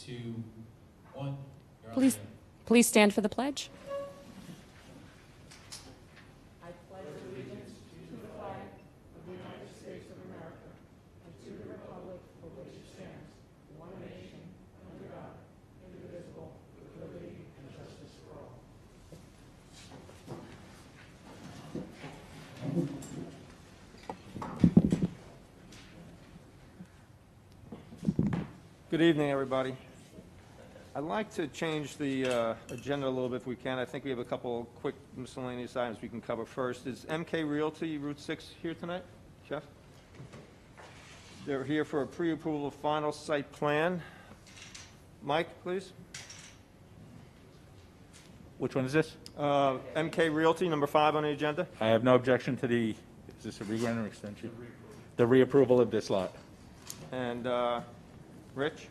2, 1. You're on Please, the air. please stand for the pledge. Good evening, everybody. I'd like to change the agenda a little bit if we can. I think we have a couple quick miscellaneous items we can cover first. Is MK Realty Route 6 here tonight, Jeff? They're here for a pre-approval of final site plan. Mike, please. Which one is this? MK Realty, number 5 on the agenda. I have no objection to the, is this a re-grant or extension? The reapproval of this lot. And Rich?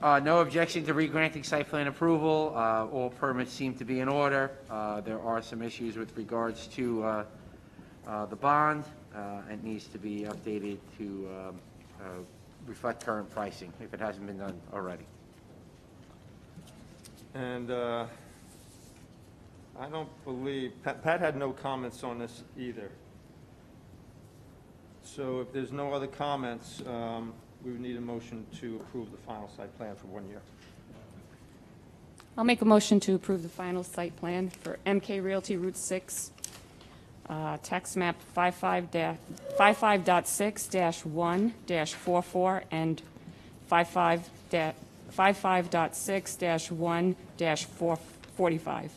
No objection to re-granting site plan approval. All permits seem to be in order. There are some issues with regards to the bond. It needs to be updated to reflect current pricing, if it hasn't been done already. And I don't believe, Pat had no comments on this either. So if there's no other comments, we would need a motion to approve the final site plan for 1 year. I'll make a motion to approve the final site plan for MK Realty Route 6, tax map 55.6-1-44 and 55.6-1-445.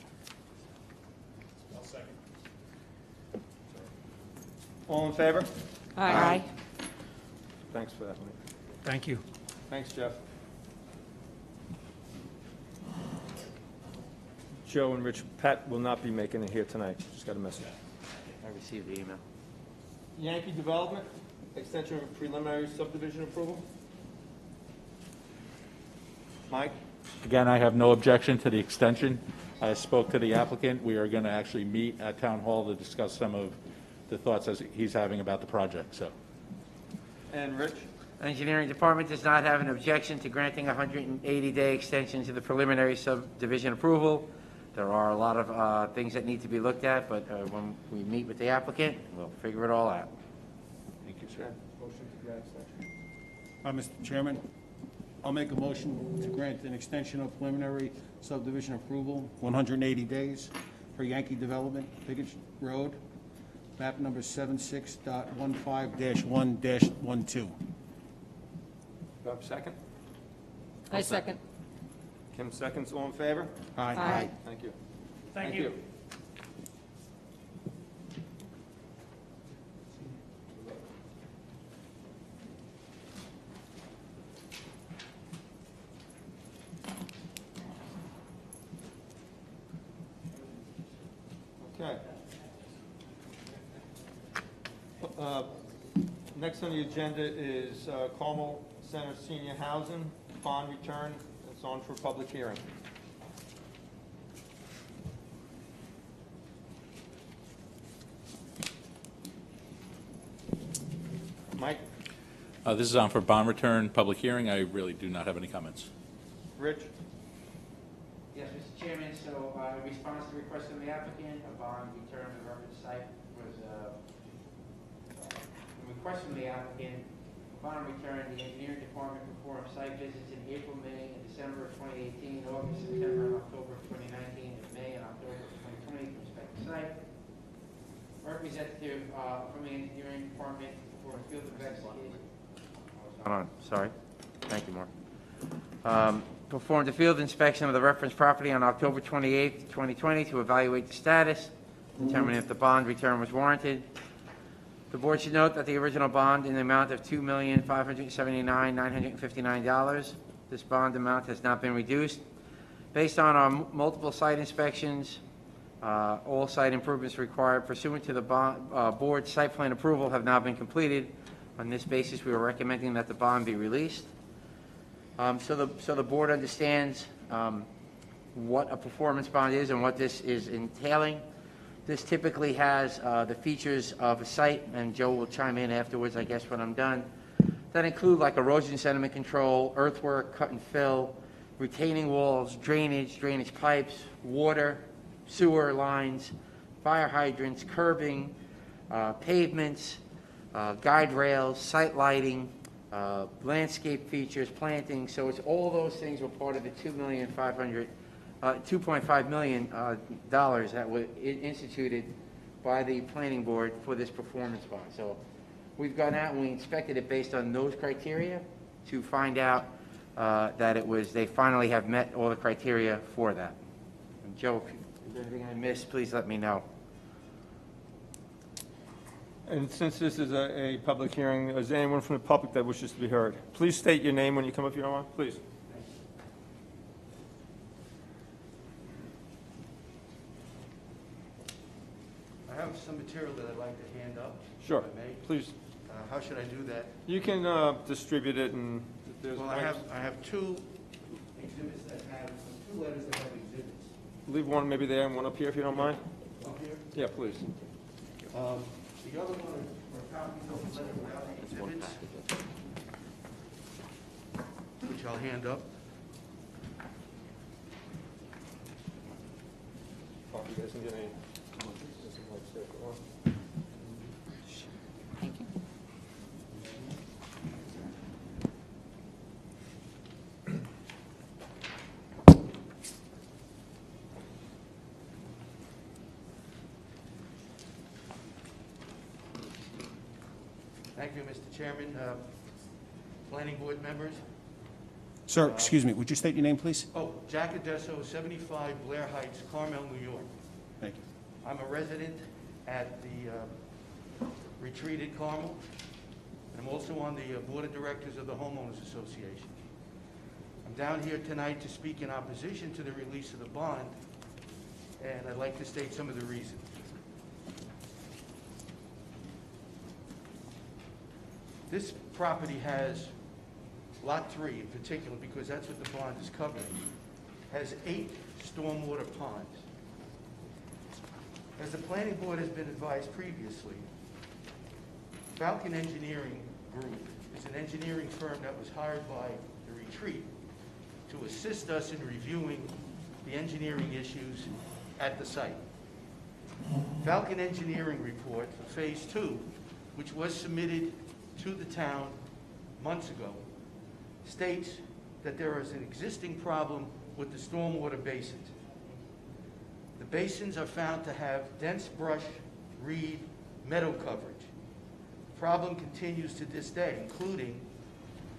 All in favor? Aye. Thanks for that, Mike. Thank you. Thanks, Jeff. Joe and Rich, Pat will not be making it here tonight. Just got a message. I received the email. Yankee Development, extension of preliminary subdivision approval. Mike? Again, I have no objection to the extension. I spoke to the applicant. We are going to actually meet at Town Hall to discuss some of the thoughts as he's having about the project, so. And Rich? Engineering Department does not have an objection to granting a 180-day extension to the preliminary subdivision approval. There are a lot of things that need to be looked at, but when we meet with the applicant, we'll figure it all out. Thank you, sir. Motion to grant extension. Mr. Chairman, I'll make a motion to grant an extension of preliminary subdivision approval, 180 days, for Yankee Development, Pickett Road, map number 76.15-1-12. Do I have a second? I second. Kim seconds. All in favor? Aye. Thank you. Thank you. Okay. Next on the agenda is Carmel Center Senior Housing bond return. It's on for public hearing. Mike? This is on for bond return, public hearing. I really do not have any comments. Rich? Yes, Mr. Chairman, so in response to the request of the applicant, a bond return of the reference site was a request from the applicant. Upon return, the engineering department performed site visits in April, May, and December of 2018, August, September, and October of 2019, and May and October of 2020 to inspect the site. Representative from the engineering department performed field investigation. Hold on, sorry. Thank you, Mark. Performed a field inspection of the reference property on October 28, 2020, to evaluate the status, determine if the bond return was warranted. The board should note that the original bond in the amount of $2,579,959. This bond amount has not been reduced. Based on our multiple site inspections, all site improvements required pursuant to the board site plan approval have now been completed. On this basis, we are recommending that the bond be released. So the board understands what a performance bond is and what this is entailing. This typically has the features of a site, and Joe will chime in afterwards, I guess, when I'm done. that include like erosion sediment control, earthwork, cut and fill, retaining walls, drainage pipes, water, sewer lines, fire hydrants, curbing, pavements, guide rails, site lighting, landscape features, planting. So it's all those things were part of the $2.5 million dollars that were instituted by the planning board for this performance bond. So we've gone out and we inspected it based on those criteria to find out that they finally have met all the criteria for that. And Joe, if there's anything I missed, please let me know. And since this is a public hearing, is there anyone from the public that wishes to be heard? Please state your name when you come up, if you don't mind, please. I have some material that I'd like to hand up. Sure, if I may. please. How should I do that? You can distribute it, and there's... Well, I have two exhibits that have, two letters that have exhibits. Leave one maybe there and one up here, if you don't mind. Up here. Yeah, please. The other one are copies of the letter without the exhibits, which I'll hand up. You guys can get any... Thank you. Thank you, Mr. Chairman. Planning board members. Sir, excuse me, would you state your name, please? Oh, Jack Adesso, 75 Blair Heights, Carmel, New York. Thank you. I'm a resident at the Retreat at Carmel. I'm also on the Board of Directors of the Homeowners Association. I'm down here tonight to speak in opposition to the release of the bond, and I'd like to state some of the reasons. This property has, Lot 3 in particular, because that's what the bond is covering, has 8 stormwater ponds. As the planning board has been advised previously, Falcon Engineering Group is an engineering firm that was hired by the Retreat to assist us in reviewing the engineering issues at the site. Falcon Engineering report for Phase 2, which was submitted to the town months ago, states that there is an existing problem with the stormwater basins. The basins are found to have dense brush, reed, meadow coverage. The problem continues to this day, including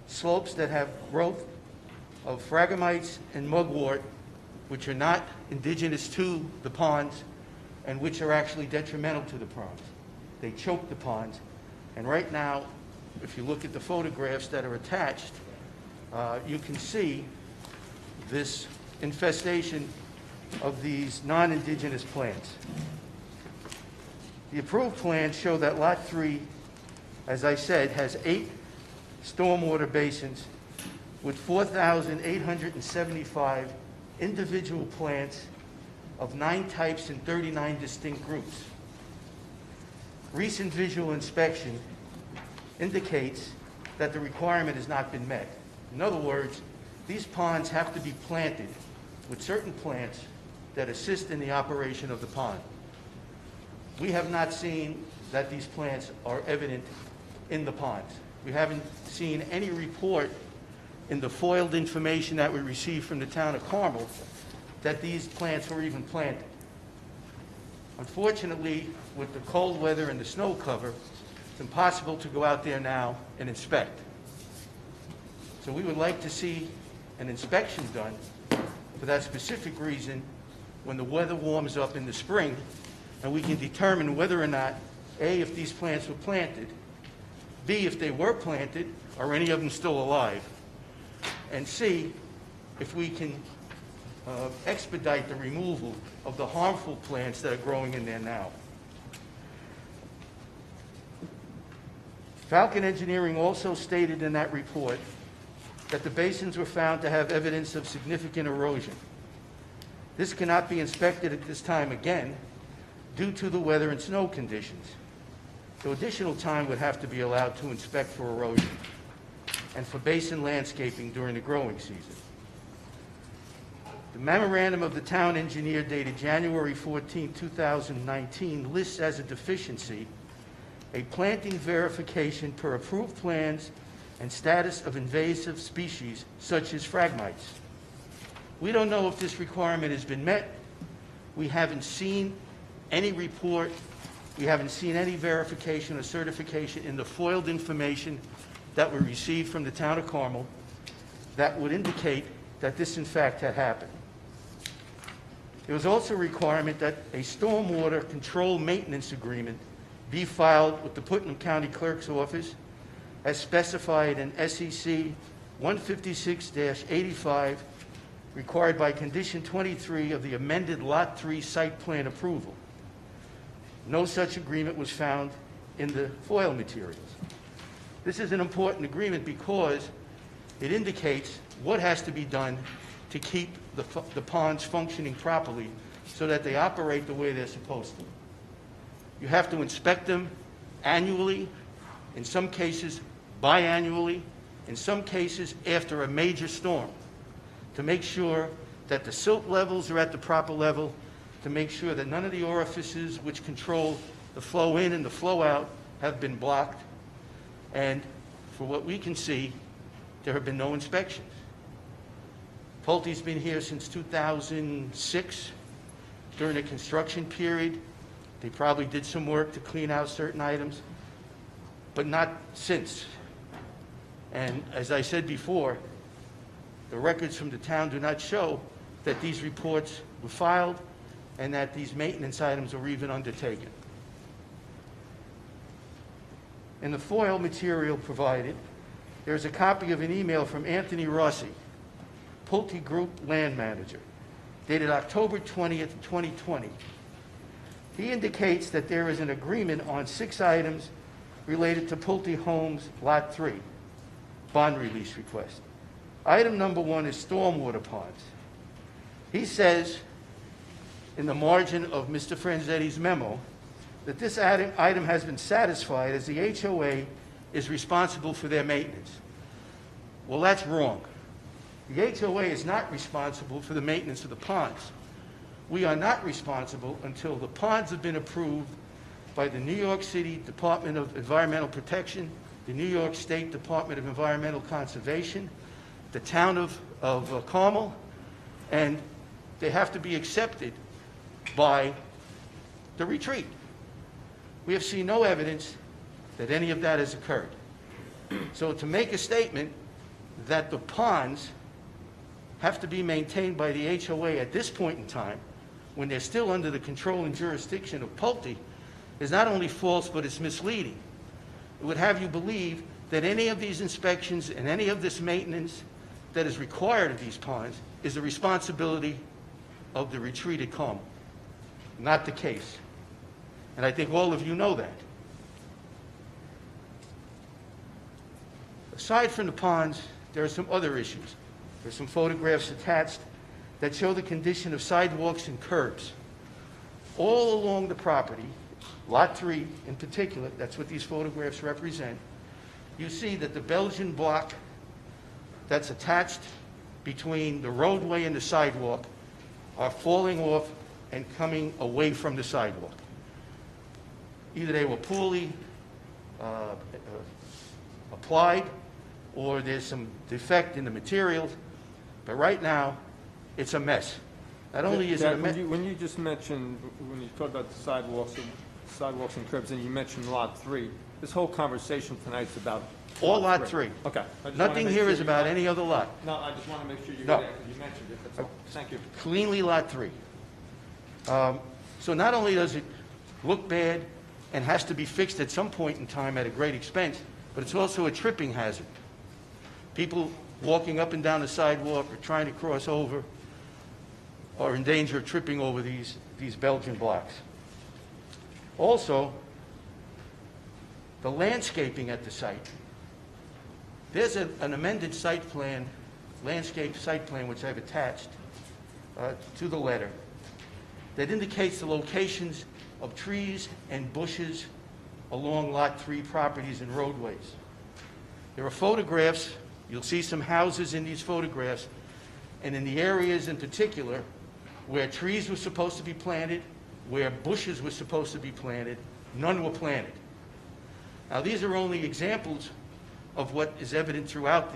slopes that have growth of phragmites and mugwort, which are not indigenous to the ponds and which are actually detrimental to the ponds. They choke the ponds, and right now, if you look at the photographs that are attached, you can see this infestation of these non-indigenous plants. The approved plans show that Lot 3, as I said, has 8 stormwater basins with 4,875 individual plants of 9 types and 39 distinct groups. Recent visual inspection indicates that the requirement has not been met. In other words, these ponds have to be planted with certain plants that assist in the operation of the pond. We have not seen that these plants are evident in the ponds. We haven't seen any report in the foiled information that we received from the town of Carmel that these plants were even planted. Unfortunately, with the cold weather and the snow cover, it's impossible to go out there now and inspect. So we would like to see an inspection done for that specific reason when the weather warms up in the spring, and we can determine whether or not, A, if these plants were planted, B, if they were planted, are any of them still alive, and C, if we can expedite the removal of the harmful plants that are growing in there now. Falcon Engineering also stated in that report that the basins were found to have evidence of significant erosion. This cannot be inspected at this time again due to the weather and snow conditions. So additional time would have to be allowed to inspect for erosion. and for basin landscaping during the growing season. The memorandum of the town engineer dated January 14, 2019 lists as a deficiency a planting verification per approved plans and status of invasive species such as phragmites. We don't know if this requirement has been met. We haven't seen any report. We haven't seen any verification or certification in the foiled information that we received from the town of Carmel that would indicate that this in fact had happened. There was also a requirement that a stormwater control maintenance agreement be filed with the Putnam County Clerk's Office as specified in SEC 156-85, required by Condition 23 of the amended Lot 3 site plan approval. No such agreement was found in the FOIL materials. This is an important agreement because it indicates what has to be done to keep the ponds functioning properly so that they operate the way they're supposed to. You have to inspect them annually, in some cases biannually, in some cases after a major storm, to make sure that the silt levels are at the proper level, to make sure that none of the orifices which control the flow in and the flow out have been blocked. And for what we can see, there have been no inspections. Pulte's been here since 2006 during the construction period. They probably did some work to clean out certain items, but not since. And as I said before, the records from the town do not show that these reports were filed and that these maintenance items were even undertaken. In the FOIL material provided, there's a copy of an email from Anthony Rossi, Pulte Group Land Manager, dated October 20th, 2020. He indicates that there is an agreement on 6 items related to Pulte Homes Lot 3, bond release request. Item number 1 is stormwater ponds. He says in the margin of Mr. Franzetti's memo that this item has been satisfied as the HOA is responsible for their maintenance. Well, that's wrong. The HOA is not responsible for the maintenance of the ponds. We are not responsible until the ponds have been approved by the New York City Department of Environmental Protection, the New York State Department of Environmental Conservation, the town of Carmel, and they have to be accepted by the retreat. We have seen no evidence that any of that has occurred. So to make a statement that the ponds have to be maintained by the HOA at this point in time, when they're still under the control and jurisdiction of Pulte, is not only false, but it's misleading. It would have you believe that any of these inspections and any of this maintenance that is required of these ponds is the responsibility of the retreat at Carmel. Not the case. And I think all of you know that. Aside from the ponds, there are some other issues. There's some photographs attached that show the condition of sidewalks and curbs. All along the property, Lot 3 in particular, that's what these photographs represent, you see that the Belgian block that's attached between the roadway and the sidewalk are falling off and coming away from the sidewalk. Either they were poorly applied or there's some defect in the materials, but right now, it's a mess. Not only is it a mess. When you just mentioned, when you talked about the sidewalks and curbs, and you mentioned Lot 3, this whole conversation tonight's about All Lot 3. Okay. I just wanna Nothing make here sure is you about know. any other lot. No, I just want to make sure you're No. there, because you mentioned it, that's all. Thank you. Cleanly Lot 3. So not only does it look bad and has to be fixed at some point in time at a great expense, but it's also a tripping hazard. People walking up and down the sidewalk or trying to cross over are in danger of tripping over these Belgian blocks. Also, the landscaping at the site. There's an amended site plan, landscape site plan, which I've attached to the letter, that indicates the locations of trees and bushes along Lot 3 properties and roadways. There are photographs You'll see some houses in these photographs, and in the areas in particular where trees were supposed to be planted, where bushes were supposed to be planted, none were planted. Now, these are only examples of what is evident throughout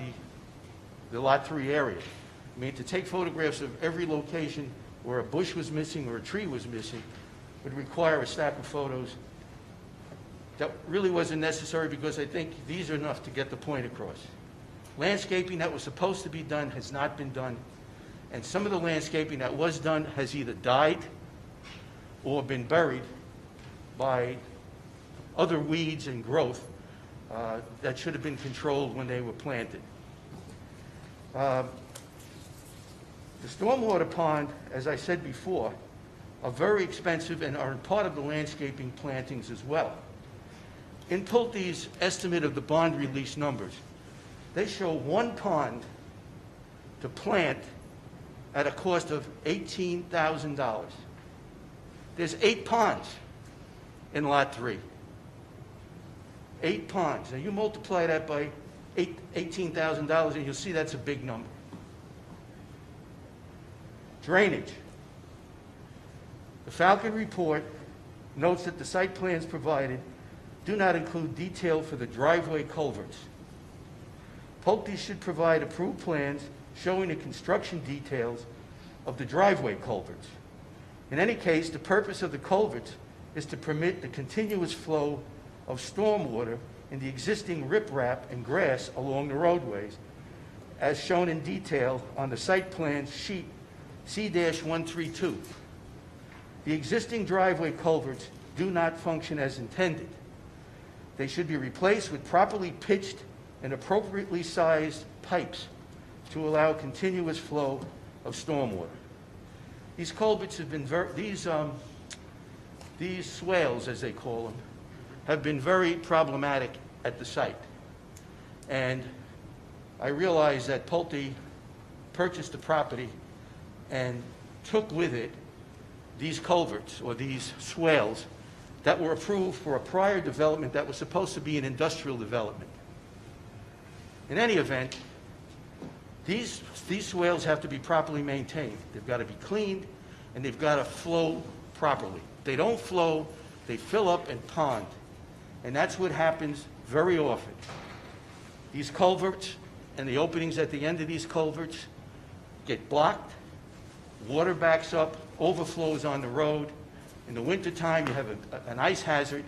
the Lot 3 area. I mean, to take photographs of every location where a bush was missing or a tree was missing would require a stack of photos that really wasn't necessary, because I think these are enough to get the point across. Landscaping that was supposed to be done has not been done, and some of the landscaping that was done has either died or been buried by other weeds and growth that should have been controlled when they were planted. The stormwater pond, as I said before, are very expensive and are part of the landscaping plantings as well. In Pulte's estimate of the bond release numbers, they show one pond to plant at a cost of $18,000. There's 8 ponds in Lot 3. 8 ponds. Now you multiply that by $18,000 and you'll see that's a big number. Drainage. The Falcon report notes that the site plans provided do not include detail for the driveway culverts. Pulte should provide approved plans showing the construction details of the driveway culverts. In any case, the purpose of the culverts is to permit the continuous flow of stormwater in the existing riprap and grass along the roadways, as shown in detail on the site plan sheet C-132. The existing driveway culverts do not function as intended. They should be replaced with properly pitched and appropriately sized pipes to allow continuous flow of stormwater. These culverts have been these swales, as they call them, have been very problematic at the site. And I realize that Pulte purchased the property and took with it these culverts, or these swales, that were approved for a prior development that was supposed to be an industrial development. In any event, these swales have to be properly maintained. They've got to be cleaned, and they've got to flow properly. If they don't flow, they fill up and pond, and that's what happens very often. These culverts and the openings at the end of these culverts get blocked, water backs up, overflows on the road. In the wintertime, you have an ice hazard,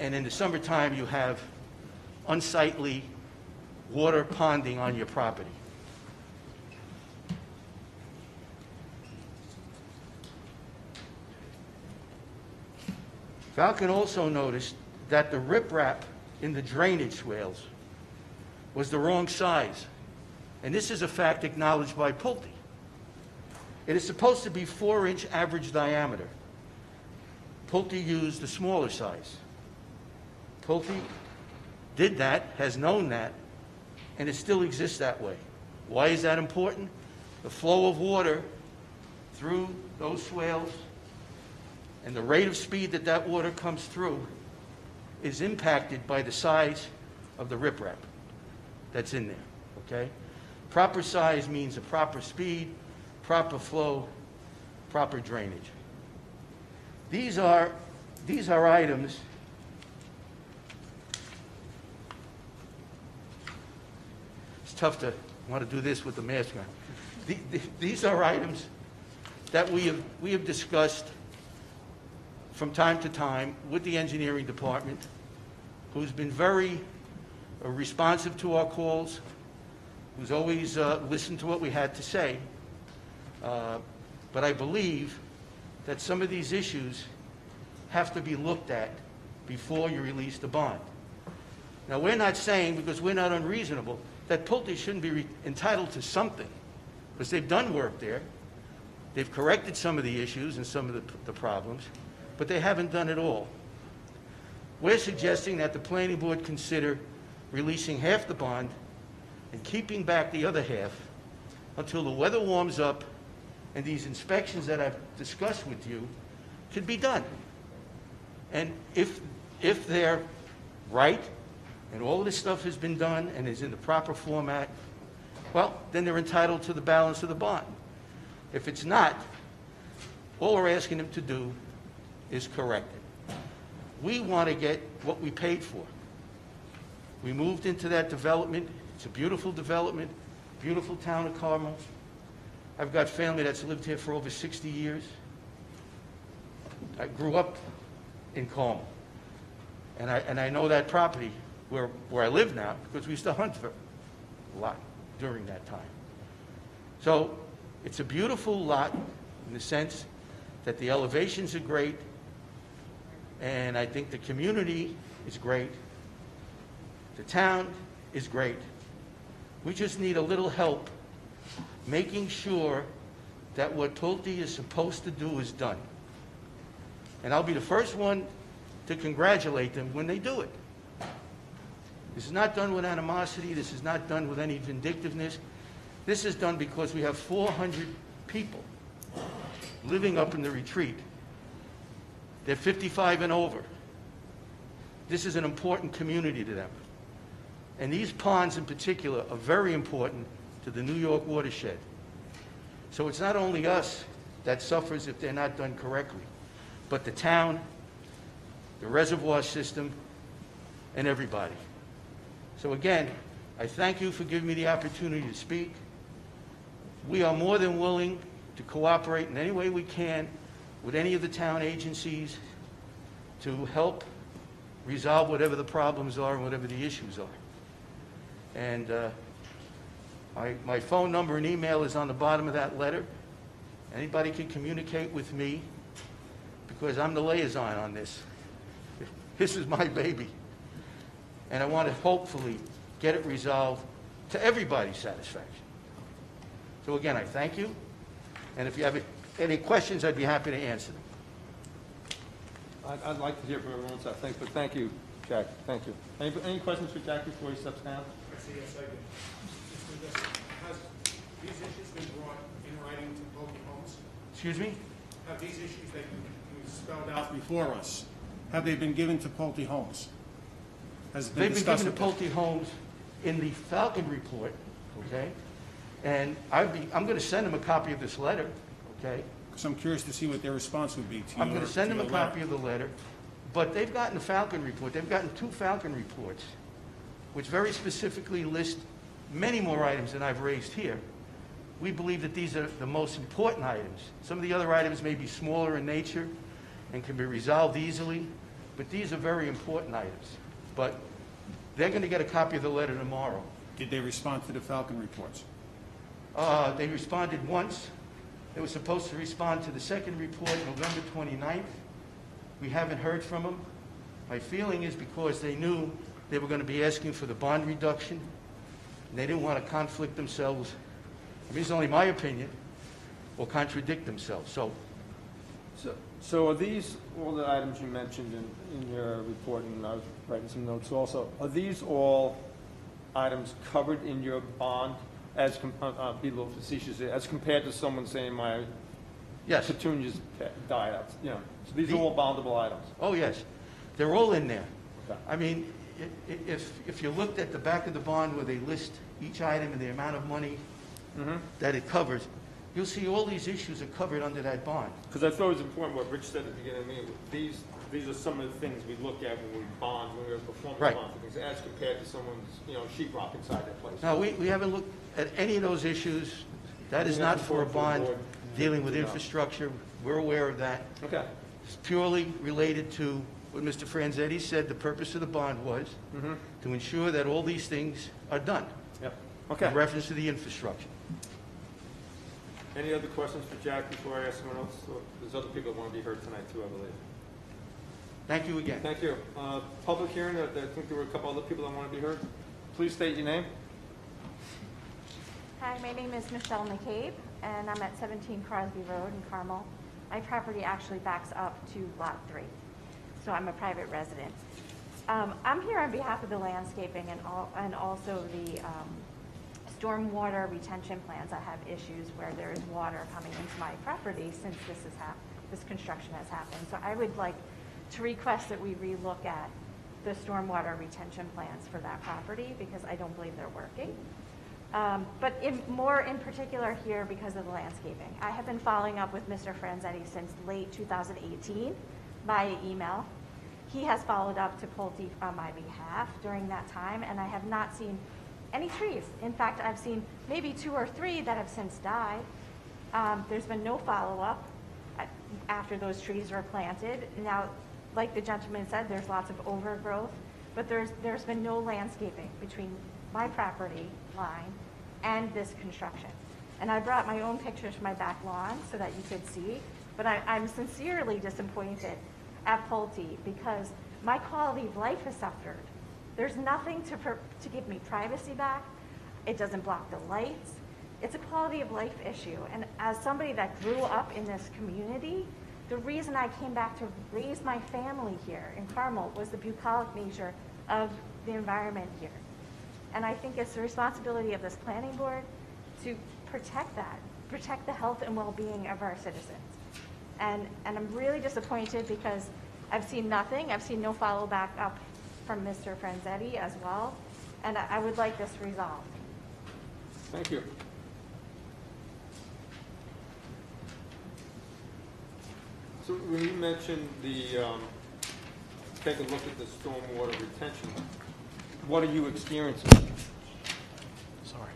and in the summertime, you have unsightly water ponding on your property. Falcon also noticed that the riprap in the drainage swales was the wrong size, and this is a fact acknowledged by Pulte. It is supposed to be 4-inch average diameter. Pulte used the smaller size. Pulte did that, has known that, and it still exists that way. Why is that important? The flow of water through those swales and the rate of speed that that water comes through is impacted by the size of the riprap that's in there, okay? Proper size means a proper speed, proper flow, proper drainage. These are items it's tough to want to do this with the mask on. These are items that we have discussed from time to time with the engineering department, who's been very responsive to our calls, who's always listened to what we had to say. But I believe that some of these issues have to be looked at before you release the bond. Now, we're not saying, because we're not unreasonable, that Pulte shouldn't be entitled to something, because they've done work there. They've corrected some of the issues and some of the problems, but they haven't done it all. We're suggesting that the planning board consider releasing half the bond and keeping back the other half until the weather warms up and these inspections that I've discussed with you can be done. And if they're right, and all of this stuff has been done and is in the proper format, well, then they're entitled to the balance of the bond. If it's not, all we're asking them to do is correct it. We want to get what we paid for. We moved into that development. It's a beautiful development, beautiful town of Carmel. I've got family that's lived here for over 60 years. I grew up in Carmel, and I know that property where I live now because we used to hunt for a lot during that time. So it's a beautiful lot in the sense that the elevations are great, and I think the community is great. The town is great. We just need a little help making sure that what Pulte is supposed to do is done. And I'll be the first one to congratulate them when they do it. This is not done with animosity. This is not done with any vindictiveness. This is done because we have 400 people living up in the retreat. They're 55 and over. This is an important community to them. And these ponds in particular are very important to the New York watershed. So it's not only us that suffers if they're not done correctly, but the town, the reservoir system, and everybody. So again, I thank you for giving me the opportunity to speak. We are more than willing to cooperate in any way we can with any of the town agencies to help resolve whatever the problems are and whatever the issues are. And my phone number and email is on the bottom of that letter. Anybody can communicate with me because I'm the liaison on this. This is my baby. And I want to hopefully get it resolved to everybody's satisfaction. So again, I thank you. And if you have any questions, I'd be happy to answer them. I'd like to hear from everyone else, I think, but thank you, Jack. Thank you. Any questions for Jack before he steps down? Yes, I do. Has these issues been brought in writing to Pulte Homes? Excuse me? Have these issues that you spelled out before us, have they been given to Pulte Homes? Has it been They've been discussed given to with them? Pulte Homes in the Falcon report, okay? And I'm going to send them a copy of this letter, okay? Because I'm curious to see what their response would be to your I'm going to send them a letter. copy of the letter, but they've gotten the Falcon report. They've gotten 2 Falcon reports, which very specifically list many more items than I've raised here. We believe that these are the most important items. Some of the other items may be smaller in nature and can be resolved easily, but these are very important items. But they're going to get a copy of the letter tomorrow. Did they respond to the Falcon reports? They responded once. They were supposed to respond to the second report November 29th. We haven't heard from them. My feeling is because they knew they were going to be asking for the bond reduction, and they didn't want to conflict themselves. I mean, it's only my opinion, or contradict themselves. So are these, all the items you mentioned in your report, and I was writing some notes also, are these all items covered in your bond, as, be a little facetious, as compared to someone saying my Yes. petunias died out, you know? So these are all bondable items? Oh, yes. They're all in there. Okay. I mean, if you looked at the back of the bond where they list each item and the amount of money that it covers, you'll see all these issues are covered under that bond. Because I thought it was important what Rich said at the beginning of the meeting. These are some of the things we look at when we bond, when we're performing Right. bond things, as compared to someone's, sheetrock inside their place. Now, we haven't looked at any of those issues. That is not for a bond dealing with infrastructure. We're aware of that. Okay. It's purely related to what Mr. Franzetti said the purpose of the bond was, to ensure that all these things are done Yep. Okay. in reference to the infrastructure. Any other questions for Jack before I ask someone else? There's other people that want to be heard tonight too, I believe. Thank you again. Thank you. Public hearing, I think there were a couple other people that want to be heard. Please state your name. Hi, my name is Michelle McCabe, and I'm at 17 Crosby Road in Carmel. My property actually backs up to Lot 3, so I'm a private resident. I'm here on behalf of the landscaping and also the stormwater retention plans. I have issues where there is water coming into my property since this construction has happened. So I would like to request that we relook at the stormwater retention plans for that property because I don't believe they're working. But more in particular here because of the landscaping. I have been following up with Mr. Franzetti since late 2018 via email. He has followed up to Pulte on my behalf during that time, and I have not seen any trees. In fact, I've seen maybe 2 or 3 that have since died. There's been no follow-up after those trees were planted. Now, like the gentleman said, there's lots of overgrowth, but there's been no landscaping between my property line and this construction. And I brought my own pictures from my back lawn so that you could see, but I'm sincerely disappointed at Pulte because my quality of life is suffered. There's nothing to give me privacy back. It doesn't block the lights. It's a quality of life issue. And as somebody that grew up in this community, the reason I came back to raise my family here in Carmel was the bucolic nature of the environment here. And I think it's the responsibility of this planning board to protect that, protect the health and well-being of our citizens. And I'm really disappointed because I've seen nothing. I've seen no follow back up from Mr. Franzetti as well. And I would like this resolved. Thank you. So when you mentioned take a look at the stormwater retention, what are you experiencing? Sorry.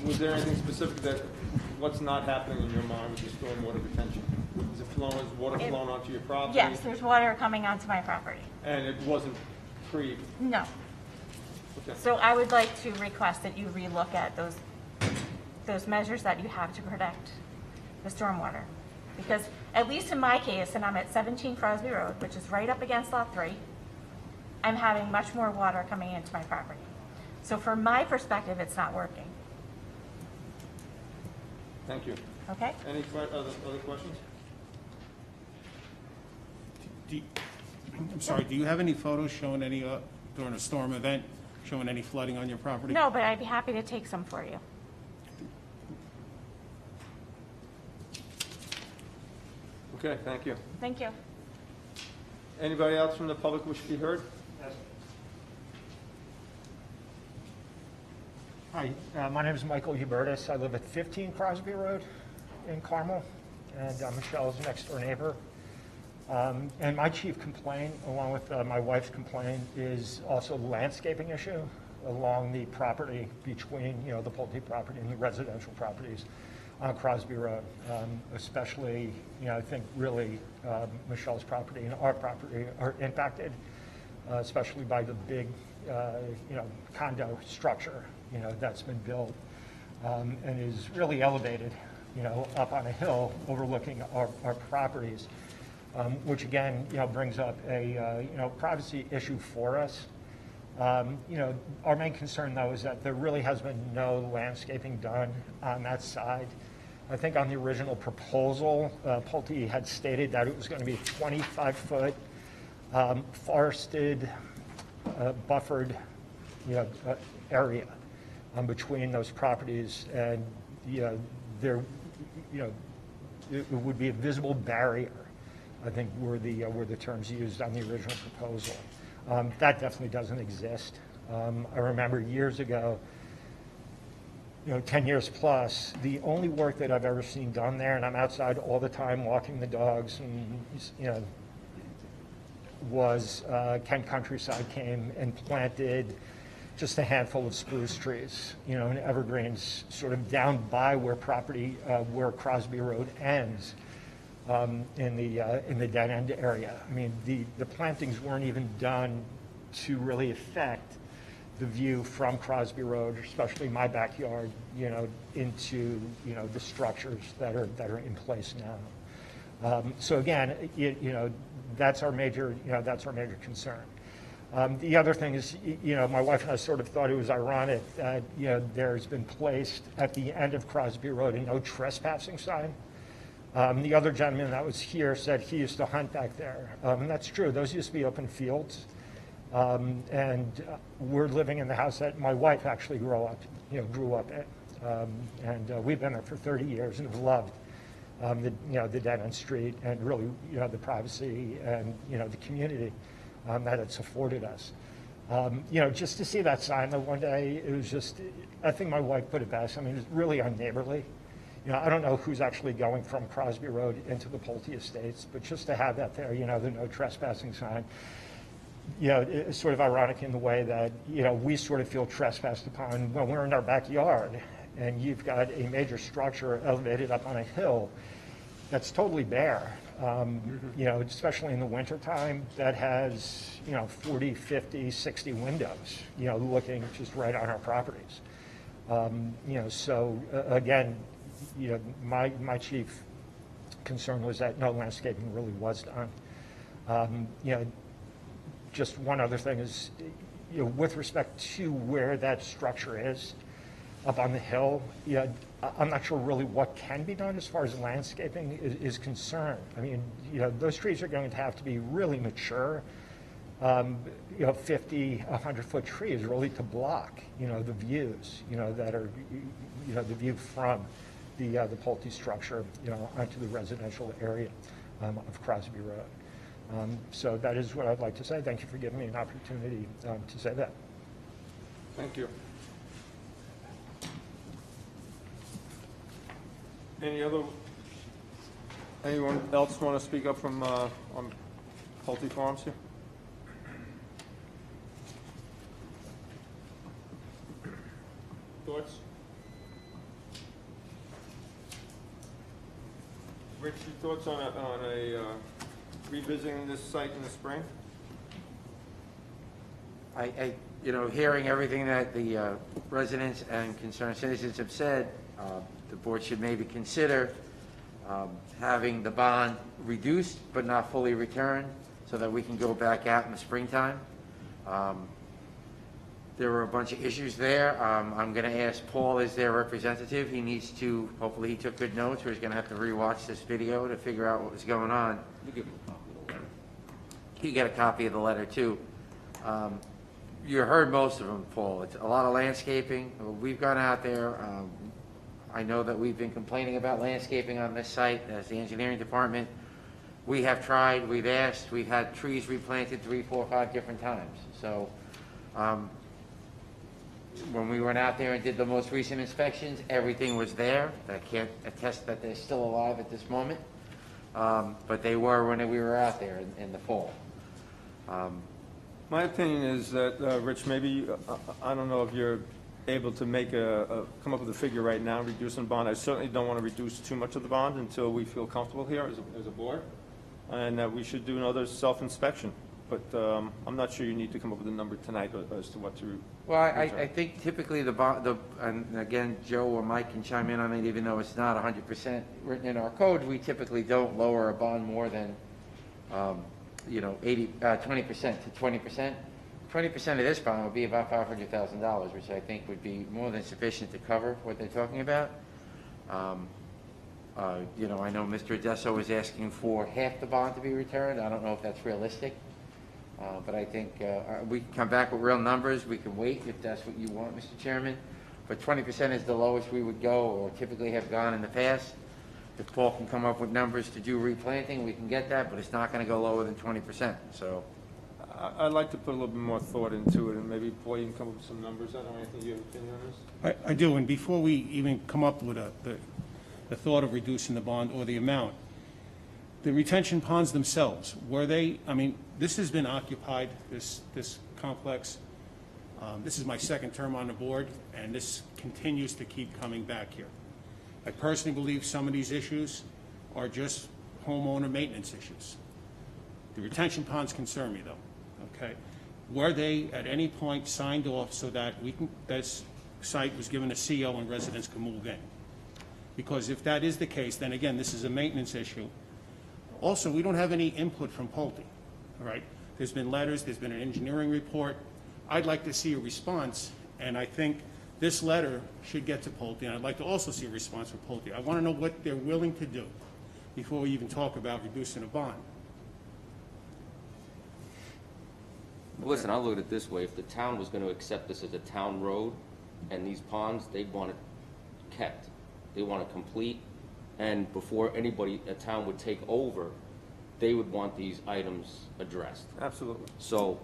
Was there anything specific what's not happening in your mind with the stormwater retention? Is water flowing onto your property? Yes, there's water coming onto my property. And it wasn't No. Okay. So I would like to request that you relook at those measures that you have to protect the stormwater. Because at least in my case, and I'm at 17 Crosby Road, which is right up against Lot 3, I'm having much more water coming into my property. So from my perspective, it's not working. Thank you. Okay? Any other questions? I'm sorry, do you have any photos showing any, during a storm event, showing any flooding on your property? No, but I'd be happy to take some for you. Okay, thank you. Thank you. Anybody else from the public wish to be heard? Hi, my name is Michael Hubertus. I live at 15 Crosby Road in Carmel, and Michelle's next door neighbor. And my chief complaint, along with my wife's complaint, is also the landscaping issue along the property between, the Pulte property and the residential properties on Crosby Road. Especially, I think really Michelle's property and our property are impacted, especially by the big, condo structure, that's been built and is really elevated, up on a hill overlooking our properties. Which again, brings up a, privacy issue for us. Our main concern though is that there really has been no landscaping done on that side. I think on the original proposal, Pulte had stated that it was going to be 25-foot forested, buffered, area between those properties, and there, it would be a visible barrier, I think were the terms used on the original proposal. That definitely doesn't exist. I remember years ago, 10 years plus, the only work that I've ever seen done there, and I'm outside all the time walking the dogs, and was Kent Countryside came and planted just a handful of spruce trees, and evergreens sort of down by where property, where Crosby Road ends. In the dead end area. I mean, the plantings weren't even done to really affect the view from Crosby Road, especially my backyard, into the structures that are in place now. So again, that's our major concern. The other thing is, my wife and I sort of thought it was ironic that there's been placed at the end of Crosby Road a no trespassing sign. The other gentleman that was here said he used to hunt back there. And that's true. Those used to be open fields. And we're living in the house that my wife actually grew up in. And we've been there for 30 years and have loved the dead-end street and really, the privacy and, the community that it's afforded us. Just to see that sign the one day, it was just, I think my wife put it best. I mean, it's really unneighborly. I don't know who's actually going from Crosby Road into the Pulte Estates, but just to have that there, the no trespassing sign, it's sort of ironic in the way that, we sort of feel trespassed upon when we're in our backyard and you've got a major structure elevated up on a hill that's totally bare, especially in the wintertime, that has, 40, 50, 60 windows, looking just right on our properties. So again, my chief concern was that no landscaping really was done. Just one other thing is, with respect to where that structure is, up on the hill, I'm not sure really what can be done as far as landscaping is concerned. I mean, those trees are going to have to be really mature, 50, 100-foot trees really to block, the views, that are, the view from the Pulte structure, onto the residential area of Crosby Road. So that is what I'd like to say. Thank you for giving me an opportunity to say that. Thank you. Anyone else want to speak up from, on Pulte Farms here? Thoughts? Rich, your thoughts on revisiting this site in the spring? Hearing everything that the residents and concerned citizens have said, the board should maybe consider having the bond reduced but not fully returned so that we can go back out in the springtime. There were a bunch of issues there. I'm going to ask Paul as their representative. He needs to, hopefully he took good notes, or he's going to have to rewatch this video to figure out what was going on. You get a copy of the letter too. You heard most of them, Paul. It's a lot of landscaping. We've gone out there. I know that we've been complaining about landscaping on this site as the engineering department. We have tried, we've asked, we've had trees replanted 3, 4, 5 different times. So when we went out there and did the most recent inspections, everything was there. I can't attest that they're still alive at this moment, but they were when we were out there in the fall. My opinion is that, Rich, maybe, I don't know if you're able to make come up with a figure right now, reducing the bond. I certainly don't want to reduce too much of the bond until we feel comfortable here as a board, and that we should do another self-inspection. But I'm not sure you need to come up with a number tonight as to what to. Well, I think typically the bond, and again, Joe or Mike can chime in on it, even though it's not 100% written in our code, we typically don't lower a bond more than 20% to 20%. 20% of this bond would be about $500,000, which I think would be more than sufficient to cover what they're talking about. I know Mr. Adesso was asking for half the bond to be returned. I don't know if that's realistic, but I think we can come back with real numbers. We can wait if that's what you want, Mr. Chairman. But 20% is the lowest we would go, or typically have gone in the past. If Paul can come up with numbers to do replanting, we can get that, but it's not going to go lower than 20%. So. I'd like to put a little bit more thought into it, and maybe Paul, you can come up with some numbers. I don't know anything you have an opinion on this? I do, and before we even come up with the thought of reducing the bond or the amount, the retention ponds themselves, were they, I mean, this has been occupied, this complex. This is my second term on the board, and this continues to keep coming back here. I personally believe some of these issues are just homeowner maintenance issues. The retention ponds concern me, though. Okay, were they at any point signed off so that this site was given a CO and residents could move in? Because if that is the case, then again, this is a maintenance issue. Also, we don't have any input from Pulte, all right? There's been letters, there's been an engineering report. I'd like to see a response, and I think this letter should get to Pulte, and I'd like to also see a response from Pulte. I want to know what they're willing to do before we even talk about reducing a bond. Well, listen, I'll look at it this way. If the town was going to accept this as a town road and these ponds, they'd want it kept. They want it complete. And before anybody, a town would take over, they would want these items addressed. Absolutely. So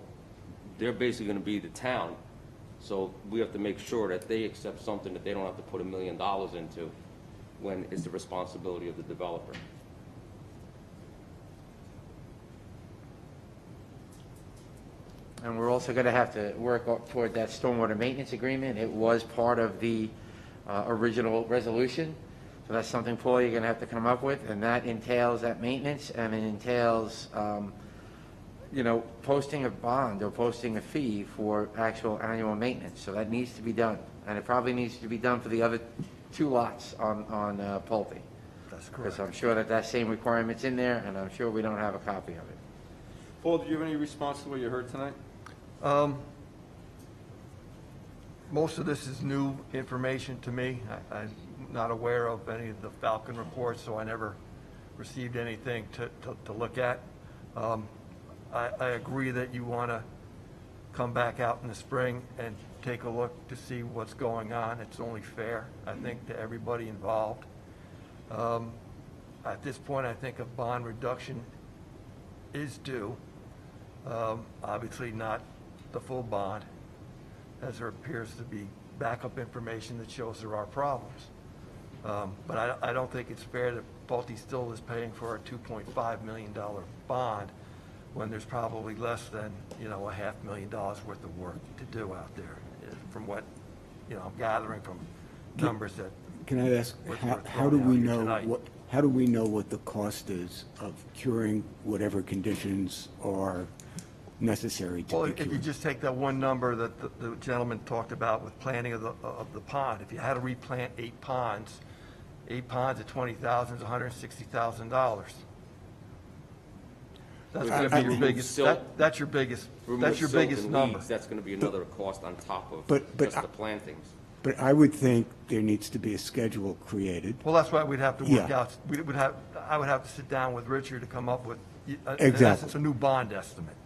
they're basically gonna be the town, so we have to make sure that they accept something that they don't have to put $1 million into when it's the responsibility of the developer. And we're also going to have to work toward that stormwater maintenance agreement. It was part of the original resolution. So that's something, Paul, you're going to have to come up with, and that entails that maintenance, and it entails, posting a bond or posting a fee for actual annual maintenance. So that needs to be done, and it probably needs to be done for the other 2 lots on Pulte. That's Because correct. I'm sure that same requirement's in there, and I'm sure we don't have a copy of it. Paul, do you have any response to what you heard tonight? Most of this is new information to me. I'm not aware of any of the Falcon reports, so I never received anything to look at. I agree that you want to come back out in the spring and take a look to see what's going on. It's only fair, I think, to everybody involved. At this point, I think a bond reduction is due. Obviously not the full bond, as there appears to be backup information that shows there are problems. But I don't think it's fair that Pulte still is paying for a $2.5 million bond when there's probably less than, $500,000 worth of work to do out there, from what, I'm gathering from numbers that. Can I ask, how do we know what the cost is of curing whatever conditions are necessary to Well, be if you cured? just take that one number that the gentleman talked about with planting of the pond, if you had to replant 8 ponds at $20,000 is $160,000. That's gonna be your biggest, that's your biggest number. That's gonna be another cost on top of But just the plantings. But I would think there needs to be a schedule created. Well, that's why we'd have to work Yeah. out, I would have to sit down with Richard to come up with, in Exactly. essence, a new bond estimate.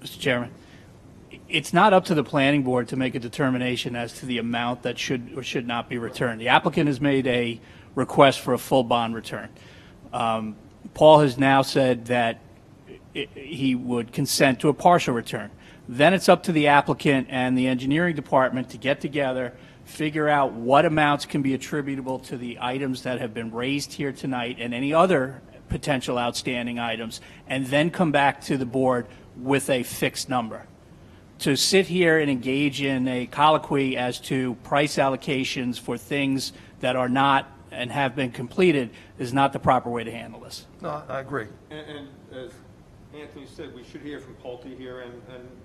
Mr. Chairman, it's not up to the planning board to make a determination as to the amount that should or should not be returned. The applicant has made a request for a full bond return. Paul has now said that he would consent to a partial return. Then it's up to the applicant and the engineering department to get together, figure out what amounts can be attributable to the items that have been raised here tonight and any other potential outstanding items, and then come back to the board with a fixed number. To sit here and engage in a colloquy as to price allocations for things that are not and have been completed is not the proper way to handle this. No, I agree. And as Anthony said, we should hear from Pulte here, and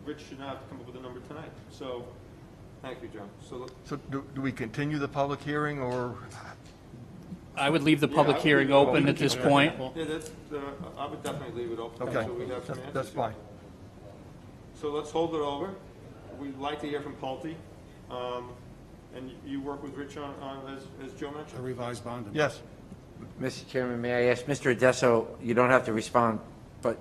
Rich should not have to come up with a number tonight. So, thank you, John. So do we continue the public hearing, or? I would leave the public hearing open at this point. Yeah, I would definitely leave it open. Okay, So we have some that's answers. fine. So let's hold it over. We'd like to hear from Pulte. And you work with Rich on as Joe A mentioned? revised bond amount. Yes. Mr. Chairman, may I ask, Mr. Adesso, you don't have to respond, but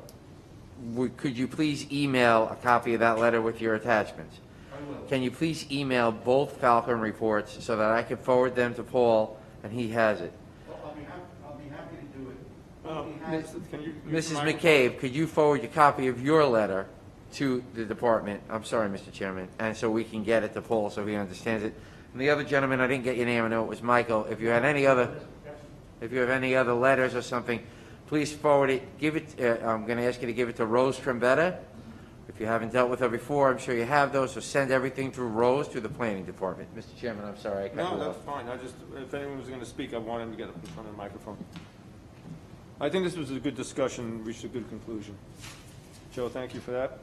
could you please email a copy of that letter with your attachments? I will. Can you please email both Falcon reports so that I can forward them to Paul and he has it? I'll be happy to do it. Can you use the Mrs. microphone? McCabe, could you forward a copy of your letter to the department? I'm sorry, Mr. Chairman, and so we can get it to Paul so he understands it. And the other gentleman, I didn't get your name, I know it was Michael. If you have any other letters or something, please forward it. Give it, I'm going to ask you to give it to Rose Trombetta. If you haven't dealt with her before, I'm sure you have those, so send everything through Rose to the planning department. Mr. Chairman, I'm sorry, I cut No, you that's off. fine. If anyone was going to speak, I want him to get up in front of the microphone. I think this was a good discussion, reached a good conclusion. Joe, thank you for that.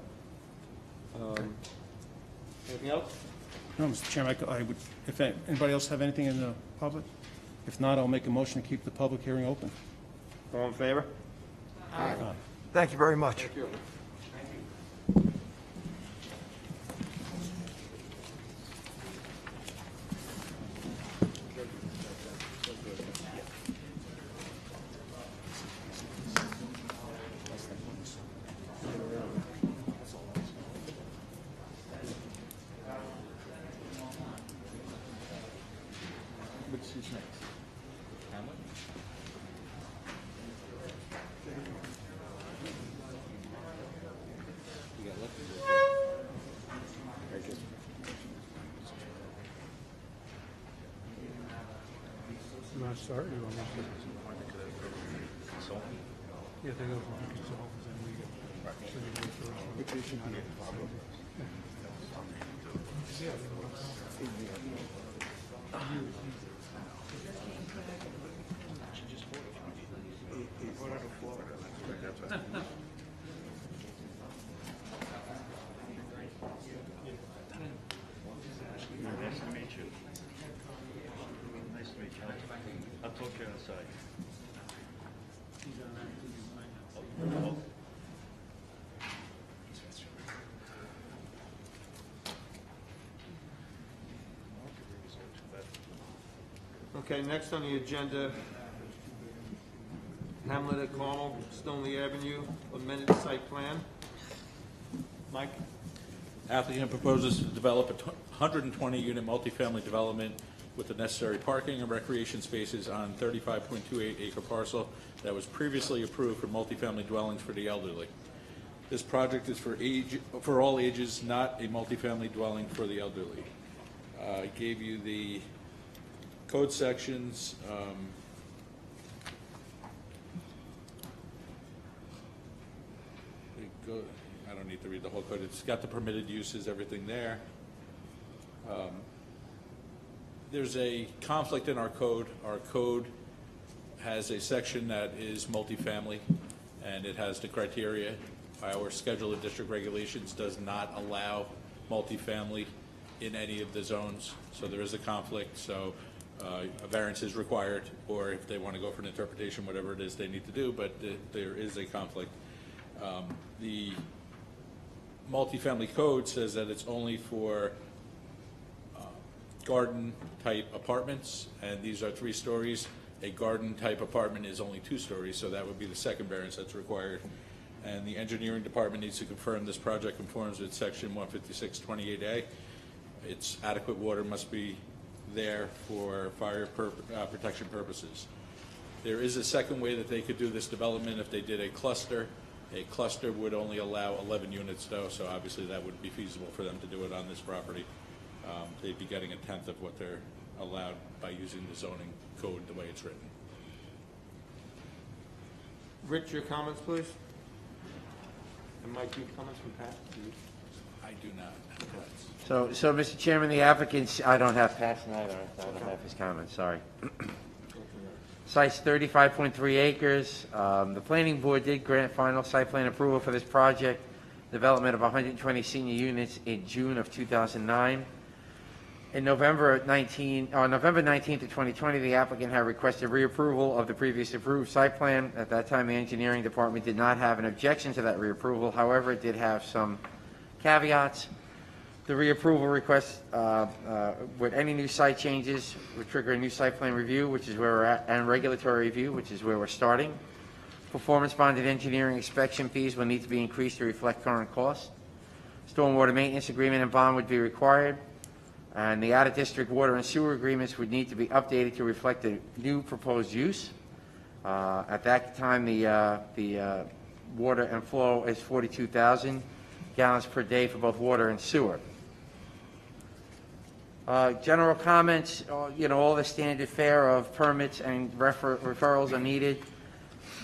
Anything else? No, Mr. Chairman, I would, if anybody else have anything in the public? If not, I'll make a motion to keep the public hearing open. All in favor? Thank you very much. Thank you. start? You want me to? Yeah, they go from consultants and we get. So you go through. Nice to meet you. Nice to meet you. I'll talk to you outside. Okay, next on the agenda, Hamlet at Carmel, Stoneleigh Avenue, amended site plan. Mike? Applicant proposes to develop a 120-unit multifamily development with the necessary parking and recreation spaces on 35.28-acre parcel that was previously approved for multifamily dwellings for the elderly. This project is for all ages, not a multifamily dwelling for the elderly. I gave you the code sections. I don't need to read the whole code. It's got the permitted uses, everything there. There's a conflict in our code. Our code has a section that is multifamily, and it has the criteria. Our schedule of district regulations does not allow multifamily in any of the zones, so there is a conflict. So a variance is required, or if they want to go for an interpretation, whatever it is they need to do, but there is a conflict. The multifamily code says that it's only for garden-type apartments, and these are 3 stories. A garden-type apartment is only 2 stories, so that would be the second variance that's required. And the engineering department needs to confirm this project conforms with section 15628A. Its adequate water must be there for fire protection purposes. There is a second way that they could do this development if they did a cluster. A cluster would only allow 11 units though, so obviously that wouldn't be feasible for them to do it on this property. They'd be getting 1/10 of what they're allowed by using the zoning code the way it's written. Rich, your comments, please? And Mike, you have comments from Pat? I do not. So, Mr. Chairman, the applicants, I don't have Pat's neither. I don't have his comments, sorry. Site's 35.3 acres. The planning board did grant final site plan approval for this project, development of 120 senior units in June of 2009. In November 19th of 2020, the applicant had requested reapproval of the previous approved site plan. At that time, the engineering department did not have an objection to that reapproval. However, it did have some caveats. The reapproval request with any new site changes would trigger a new site plan review, which is where we're at, and regulatory review, which is where we're starting. Performance bonded engineering inspection fees will need to be increased to reflect current costs. Stormwater maintenance agreement and bond would be required. And the out-of-district water and sewer agreements would need to be updated to reflect the new proposed use. At that time, the water and flow is 42,000 gallons per day for both water and sewer. General comments, all the standard fare of permits and referrals are needed.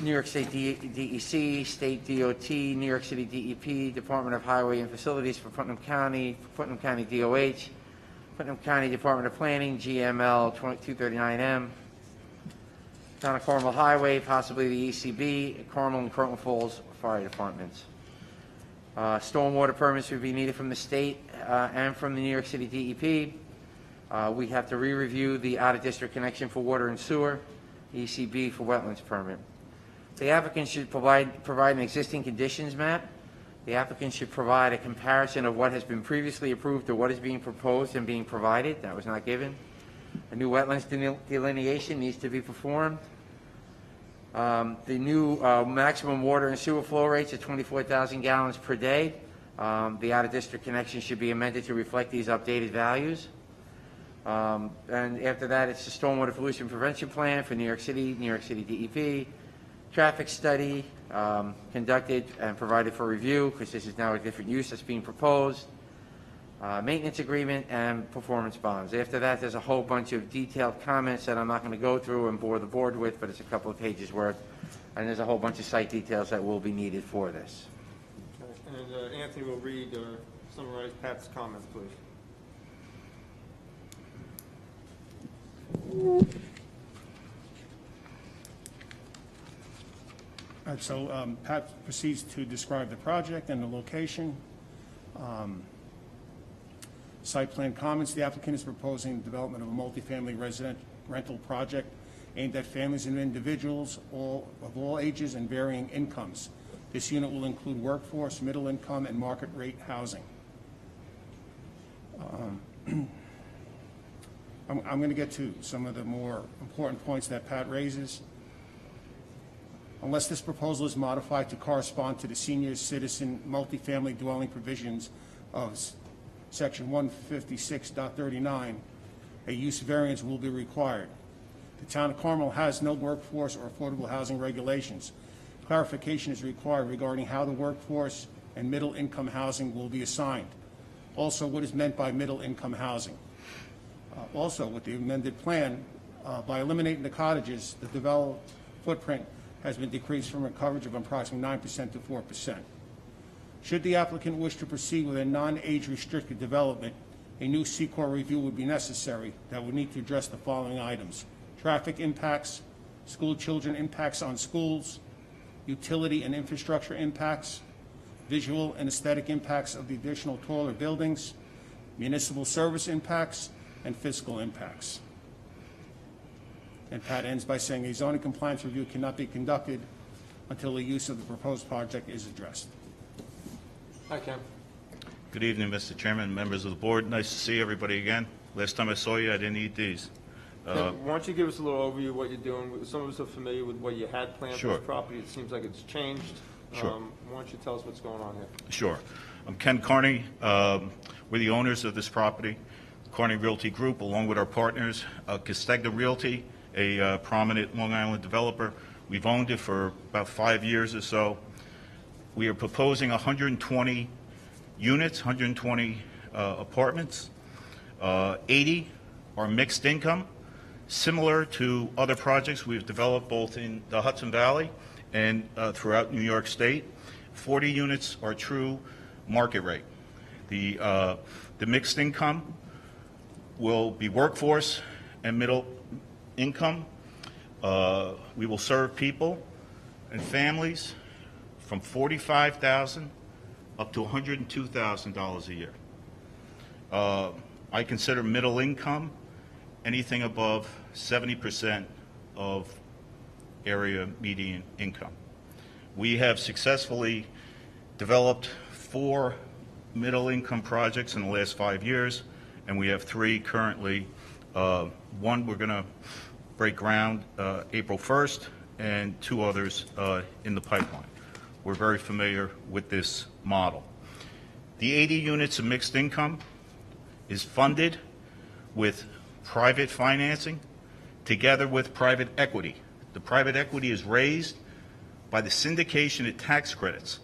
New York State DEC, State DOT, New York City DEP, Department of Highway and Facilities for Putnam County DOH, Putnam County Department of Planning, GML 239M, Town of Carmel Highway, possibly the ECB, Carmel and Croton Falls Fire Departments. Stormwater permits would be needed from the state and from the New York City DEP. We have to re-review the out-of-district connection for water and sewer, ECB for wetlands permit. The applicant should provide an existing conditions map. The applicant should provide a comparison of what has been previously approved to what is being proposed and being provided. That was not given. A new wetlands delineation needs to be performed. The new maximum water and sewer flow rates are 24,000 gallons per day. The out-of-district connection should be amended to reflect these updated values. And after that, it's the stormwater pollution prevention plan for New York City DEP, traffic study conducted and provided for review, because this is now a different use that's being proposed. maintenance agreement, and performance bonds. After that, there's a whole bunch of detailed comments that I'm not going to go through and bore the board with, but it's a couple of pages worth, and there's a whole bunch of site details that will be needed for this. Okay. And Anthony will read or summarize Pat's comments, please. All right, so Pat proceeds to describe the project and the location. Site plan comments. The applicant is proposing the development of a multifamily resident rental project aimed at families and individuals of all ages and varying incomes. This unit will include workforce, middle income, and market rate housing. I'm going to get to some of the more important points that Pat raises. Unless this proposal is modified to correspond to the senior citizen multifamily dwelling provisions of Section 156.39, a use variance will be required. The town of Carmel has no workforce or affordable housing regulations. Clarification is required regarding how the workforce and middle-income housing will be assigned. Also, what is meant by middle-income housing. Also, with the amended plan, by eliminating the cottages, the developed footprint has been decreased from a coverage of approximately 9% to 4%. Should the applicant wish to proceed with a non-age restricted development, a new CEQA review would be necessary that would need to address the following items: traffic impacts, school children impacts on schools, utility and infrastructure impacts, visual and aesthetic impacts of the additional taller buildings, municipal service impacts, and fiscal impacts. And Pat ends by saying a zoning compliance review cannot be conducted until the use of the proposed project is addressed. Hi, Ken. Good evening, Mr. Chairman, members of the board. Nice to see everybody again. Last time I saw you, I didn't eat these. Why don't you give us a little overview of what you're doing? Some of us are familiar with what you had planned for this property. It seems like it's changed. Sure. Why don't you tell us what's going on here? Sure. I'm Ken Carney. We're the owners of this property, Carney Realty Group, along with our partners, Castegna Realty, a prominent Long Island developer. We've owned it for about 5 years or so. We are proposing 120 units, 120 apartments. 80 are mixed income, similar to other projects we've developed both in the Hudson Valley and throughout New York State. 40 units are true market rate. The mixed income will be workforce and middle income. We will serve people and families from $45,000 up to $102,000 a year. I consider middle income anything above 70% of area median income. We have successfully developed 4 middle income projects in the last 5 years, and we have 3 currently. One we're going to break ground April 1st, and 2 others in the pipeline. We're very familiar with this model. The 80 units of mixed income is funded with private financing together with private equity. The private equity is raised by the syndication of tax credits.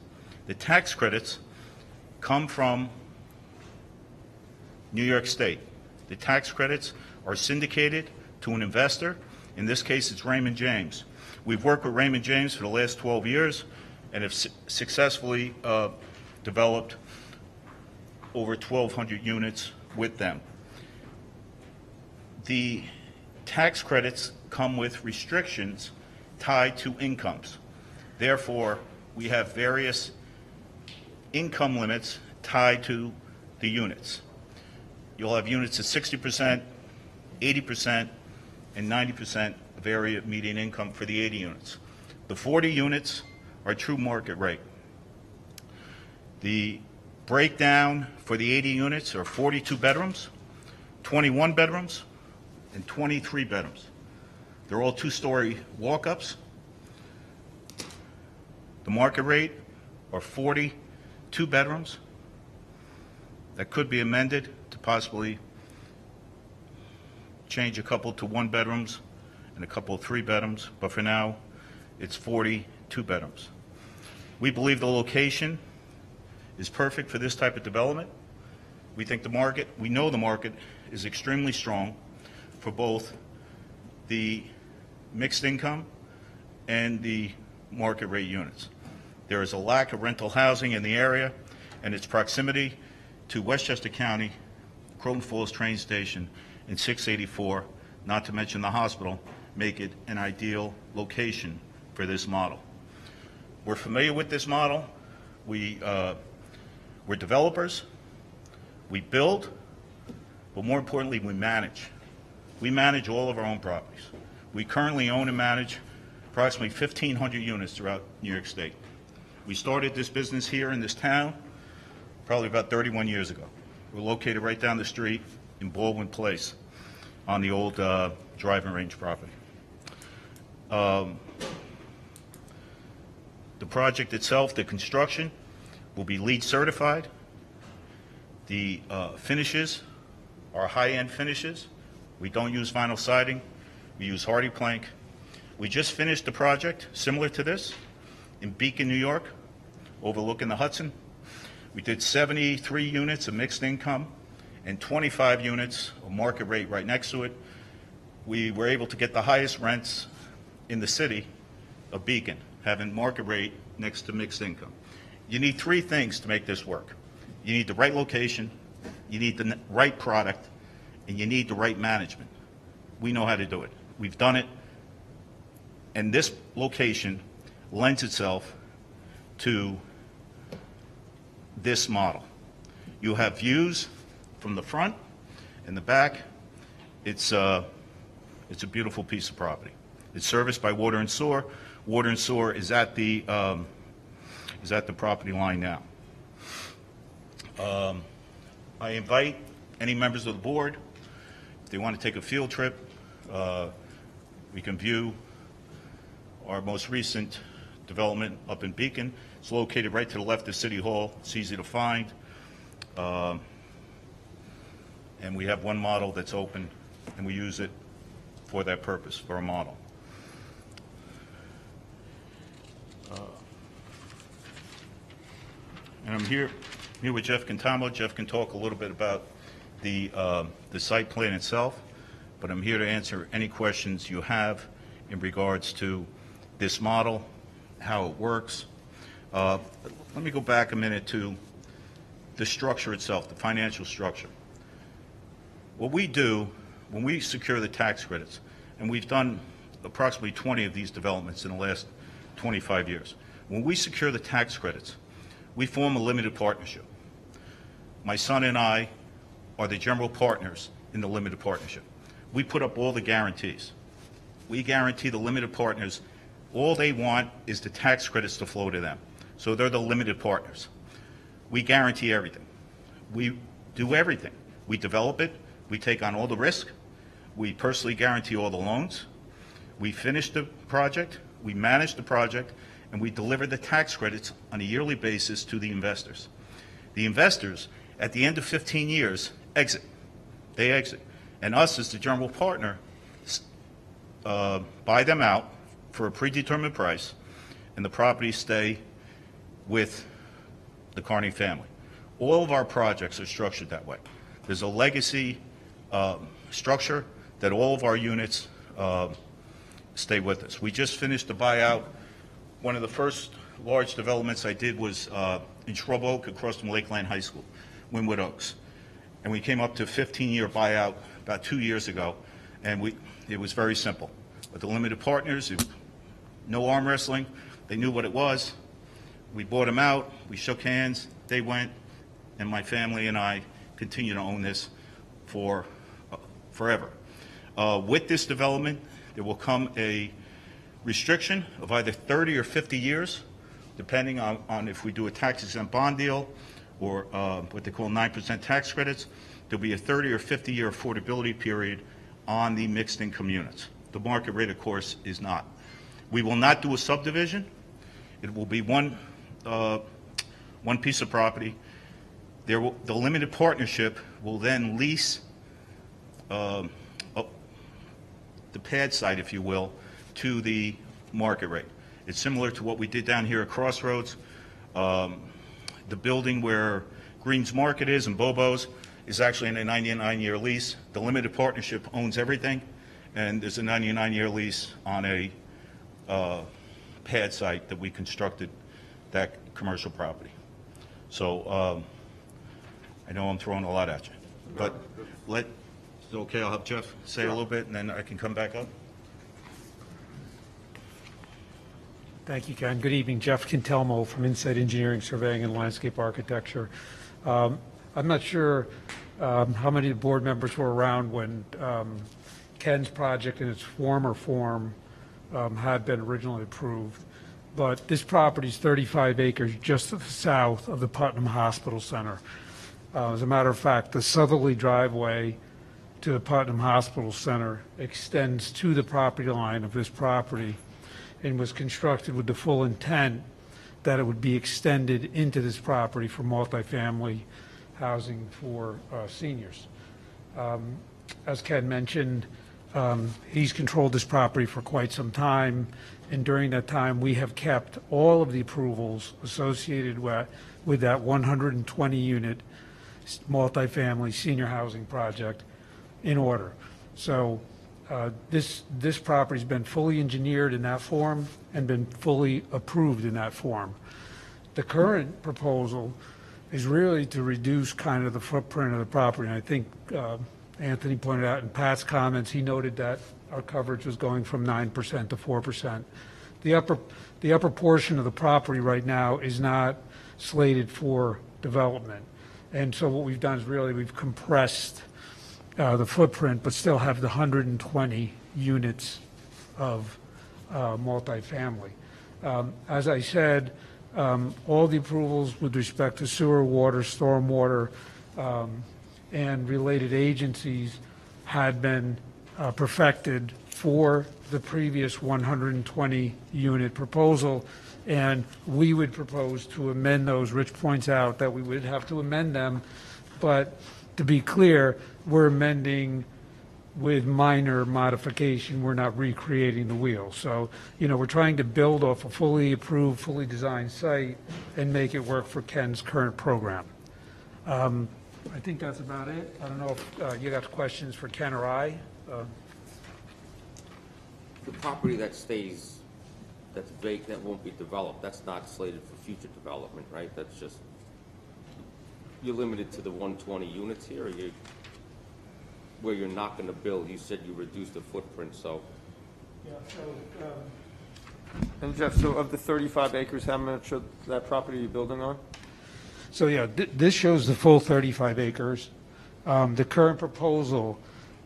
The tax credits come from New York State. The tax credits are syndicated to an investor. In this case, it's Raymond James. We've worked with Raymond James for the last 12 years and have successfully developed over 1,200 units with them. The tax credits come with restrictions tied to incomes. Therefore, we have various income limits tied to the units. You'll have units at 60%, 80%, and 90% of area median income for the 80 units. The 40 units are true market rate. The breakdown for the 80 units are 42 bedrooms, 21 bedrooms, and 23 bedrooms. They're all 2-story walk-ups. The market rate are 42 bedrooms. That could be amended to possibly change a couple to 1 bedrooms and a couple of 3 bedrooms, but for now, it's 42 bedrooms. We believe the location is perfect for this type of development. We think the market, we know the market is extremely strong for both the mixed income and the market rate units. There is a lack of rental housing in the area, and its proximity to Westchester County, Croton Falls train station, and 684, not to mention the hospital, make it an ideal location for this model. We're familiar with this model. We're developers. We build, but more importantly, we manage. We manage all of our own properties. We currently own and manage approximately 1,500 units throughout New York State. We started this business here in this town probably about 31 years ago. We're located right down the street in Baldwin Place on the old driving range property. The project itself, the construction, will be LEED certified. The finishes are high-end finishes. We don't use vinyl siding. We use hardy plank. We just finished a project similar to this in Beacon, New York, overlooking the Hudson. We did 73 units of mixed income and 25 units of market rate right next to it. We were able to get the highest rents in the city of Beacon, having market rate next to mixed income. You need three things to make this work. You need the right location, you need the right product, and you need the right management. We know how to do it. We've done it, and this location lends itself to this model. You have views from the front and the back. It's a beautiful piece of property. It's serviced by water and sewer. Water and sewer is at the property line now. I invite any members of the board, if they want to take a field trip, we can view our most recent development up in Beacon. It's located right to the left of City Hall. It's easy to find. And we have one model that's open, and we use it for that purpose, for a model. And I'm here with Jeff Cantamo. Jeff can talk a little bit about the site plan itself, but I'm here to answer any questions you have in regards to this model, how it works. Let me go back a minute to the structure itself, the financial structure. What we do when we secure the tax credits, and we've done approximately 20 of these developments in the last 25 years. When we secure the tax credits, we form a limited partnership. My son and I are the general partners in the limited partnership. We put up all the guarantees. We guarantee the limited partners, all they want is the tax credits to flow to them. So they're the limited partners. We guarantee everything. We do everything. We develop it. We take on all the risk. We personally guarantee all the loans. We finish the project. We manage the project. And we deliver the tax credits on a yearly basis to the investors. The investors, at the end of 15 years, exit. They exit. And us, as the general partner, buy them out for a predetermined price, and the properties stay with the Carney family. All of our projects are structured that way. There's a legacy structure that all of our units stay with us. We just finished the buyout. One of the first large developments I did was in Shrub Oak across from Lakeland High School, Wynwood Oaks. And we came up to a 15-year buyout about 2 years ago, and it was very simple. With the limited partners, no arm wrestling, they knew what it was. We bought them out, we shook hands, they went, and my family and I continue to own this for forever. With this development, there will come a restriction of either 30 or 50 years, depending on if we do a tax-exempt bond deal or what they call 9% tax credits. There'll be a 30 or 50-year affordability period on the mixed income units. The market rate, of course, is not. We will not do a subdivision. It will be one piece of property. The limited partnership will then lease the pad site, if you will, to the market rate. It's similar to what we did down here at Crossroads. The building where Green's Market is and Bobo's is actually in a 99-year lease. The limited partnership owns everything, and there's a 99-year lease on a pad site that we constructed that commercial property. So I know I'm throwing a lot at you, but is it okay? I'll have Jeff say a little bit, and then I can come back up. Thank you, Ken. Good evening. Jeff Quintelmo from Insight Engineering, Surveying, and Landscape Architecture. I'm not sure how many of the board members were around when Ken's project in its former form had been originally approved, but this property is 35 acres just to the south of the Putnam Hospital Center. As a matter of fact, the southerly driveway to the Putnam Hospital Center extends to the property line of this property and was constructed with the full intent that it would be extended into this property for multifamily housing for seniors. As Ken mentioned, he's controlled this property for quite some time, and during that time we have kept all of the approvals associated with that 120-unit multifamily senior housing project in order. So this property's been fully engineered in that form and been fully approved in that form. The current proposal is really to reduce kind of the footprint of the property. And I think Anthony pointed out in Pat's comments, he noted that our coverage was going from 9% to 4%. The upper portion of the property right now is not slated for development. And so what we've done is really we've compressed the footprint, but still have the 120 units of multifamily. As I said, all the approvals with respect to sewer, water, stormwater, and related agencies had been perfected for the previous 120-unit proposal, and we would propose to amend those. Rich points out that we would have to amend them, but to be clear, we're amending with minor modification. We're not recreating the wheel. So, we're trying to build off a fully approved, fully designed site and make it work for Ken's current program. I think that's about it. I don't know if you got questions for Ken or I. The property that stays, that's vacant, that won't be developed, that's not slated for future development, right? That's just, you're limited to the 120 units here, or where you're not going to build? You said you reduced the footprint, so. Yeah, so, And Jeff, so of the 35 acres, how much of that property are you building on? So yeah, this shows the full 35 acres. The current proposal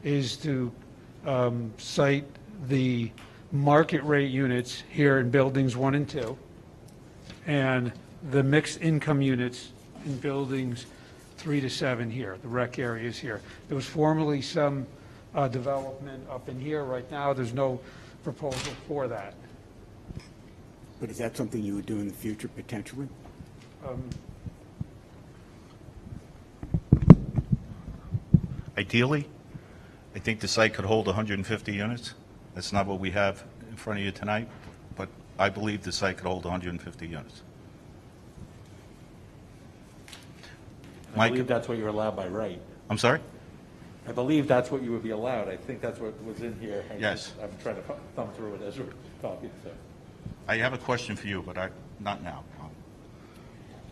is to site the market rate units here in buildings 1 and 2, and the mixed income units in buildings 3 to 7 here, the rec areas here. There was formerly some development up in here. Right now, there's no proposal for that. But is that something you would do in the future, potentially? Ideally, I think the site could hold 150 units. That's not what we have in front of you tonight, but I believe the site could hold 150 units. I believe that's what you're allowed by right. I'm sorry? I believe that's what you would be allowed. I think that's what was in here. Yes. I'm trying to thumb through it as we're talking, so. I have a question for you, but not now.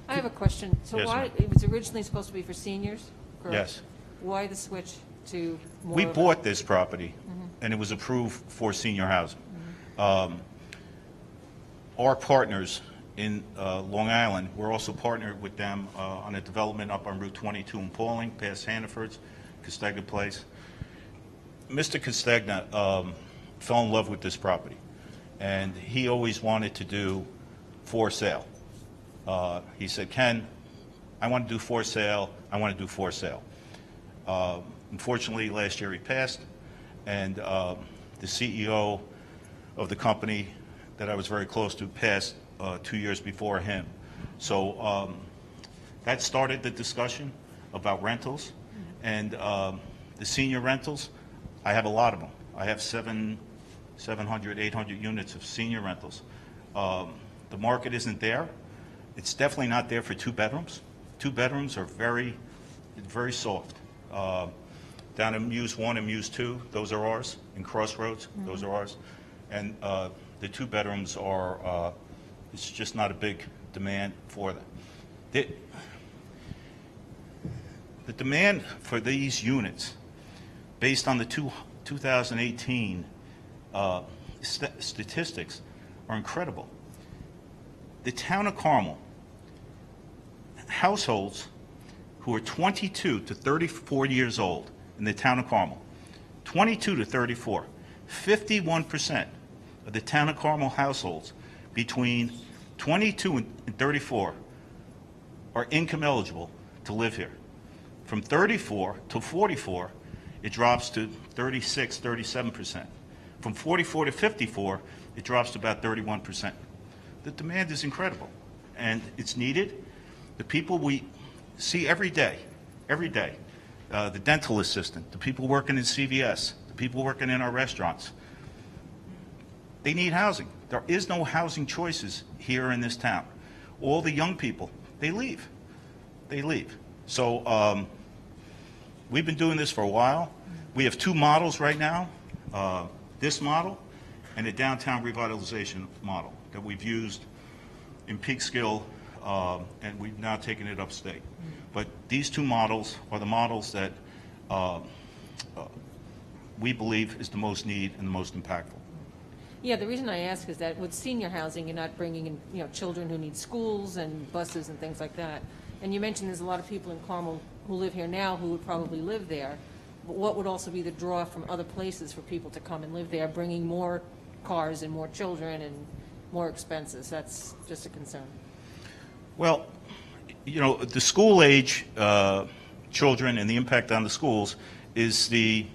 I have a question. So Yes, why, ma'am. it was originally supposed to be for seniors? Correct? Yes. Why the switch to more We of a- bought this property, and it was approved for senior housing. Our partners in Long Island, we're also partnered with them on a development up on Route 22 in Pauling, past Hannaford's, Castagna Place. Mr. Castagna fell in love with this property, and he always wanted to do for sale. He said, Ken, I want to do for sale, I want to do for sale. Unfortunately, last year he passed, and the CEO of the company that I was very close to passed 2 years before him. So that started the discussion about rentals, and the senior rentals, I have a lot of them. I have 700, 800 units of senior rentals. The market isn't there. It's definitely not there for 2 bedrooms. 2 bedrooms are very, very soft. Down in Muse 1 and Muse 2, those are ours. In Crossroads, those are ours. And the 2 bedrooms are, it's just not a big demand for them. The demand for these units, based on the 2018 statistics, are incredible. The town of Carmel, households who are 22 to 34 years old in the town of Carmel, 22 to 34, 51% of the town of Carmel households between 22 and 34 are income eligible to live here. From 34 to 44, it drops to 36, 37%. From 44 to 54, it drops to about 31%. The demand is incredible, and it's needed. The people we see every day, the dental assistant, the people working in CVS, the people working in our restaurants, they need housing. There is no housing choices here in this town. All the young people, they leave. They leave. So we've been doing this for a while. We have 2 models right now, this model and a downtown revitalization model that we've used in Peekskill, and we've now taken it upstate. But these 2 models are the models that we believe is the most need and the most impactful. Yeah, the reason I ask is that with senior housing, you're not bringing in, you know, children who need schools and buses and things like that. And you mentioned there's a lot of people in Carmel who live here now who would probably live there. But what would also be the draw from other places for people to come and live there, bringing more cars and more children and more expenses? That's just a concern. Well, you know, the school age children and the impact on the schools is the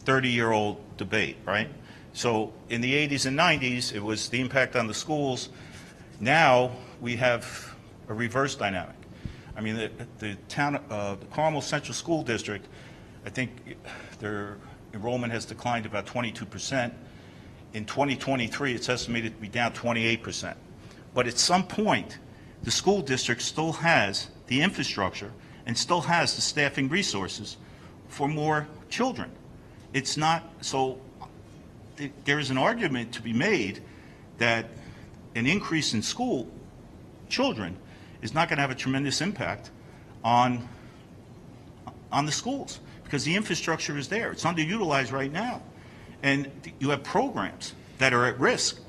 30-year-old debate, right? So in the 80s and 90s, it was the impact on the schools. Now we have a reverse dynamic. I mean, the town, the Carmel Central School District, I think their enrollment has declined about 22%. In 2023, it's estimated to be down 28%. But at some point, the school district still has the infrastructure and still has the staffing resources for more children. It's not, so there is an argument to be made that an increase in school children is not going to have a tremendous impact on the schools because the infrastructure is there. It's underutilized right now. And you have programs that are at risk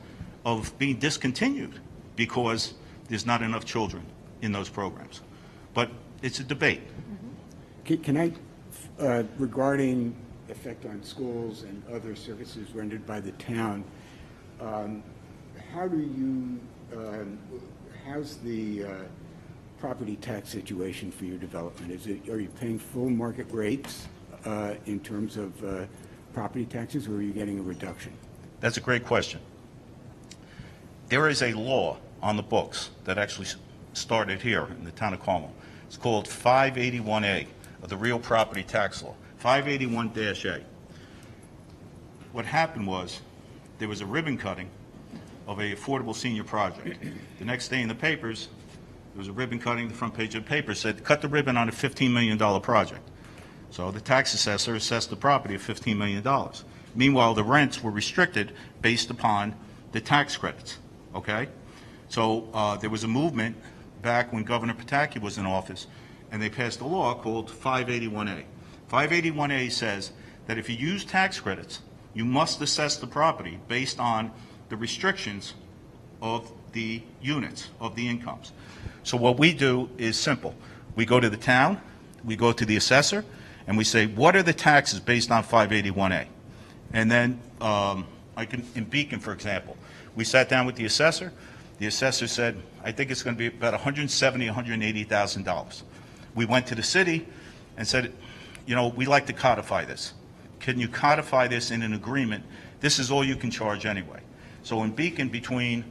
of being discontinued because there's not enough children in those programs. But it's a debate. Can I, regarding effect on schools and other services rendered by the town, how do you, how's the property tax situation for your development? Are you paying full market rates in terms of property taxes, or are you getting a reduction? That's a great question. There is a law on the books that actually started here in the town of Carmel. It's called 581A of the real property tax law, 581-A. What happened was there was a ribbon cutting of a affordable senior project. The next day in the papers, there was a ribbon cutting. The front page of the paper said, cut the ribbon on a $15 million project. So the tax assessor assessed the property at $15 million. Meanwhile, the rents were restricted based upon the tax credits, okay? So there was a movement back when Governor Pataki was in office, and they passed a law called 581A. 581A says that if you use tax credits, you must assess the property based on the restrictions of the units, of the incomes. So what we do is simple. We go to the town, we go to the assessor, and we say, what are the taxes based on 581A? And then, in Beacon, for example, we sat down with the assessor. The assessor said, I think it's going to be about $170,000, $180,000. We went to the city and said, you know, we'd like to codify this. Can you codify this in an agreement? This is all you can charge anyway. So in Beacon, between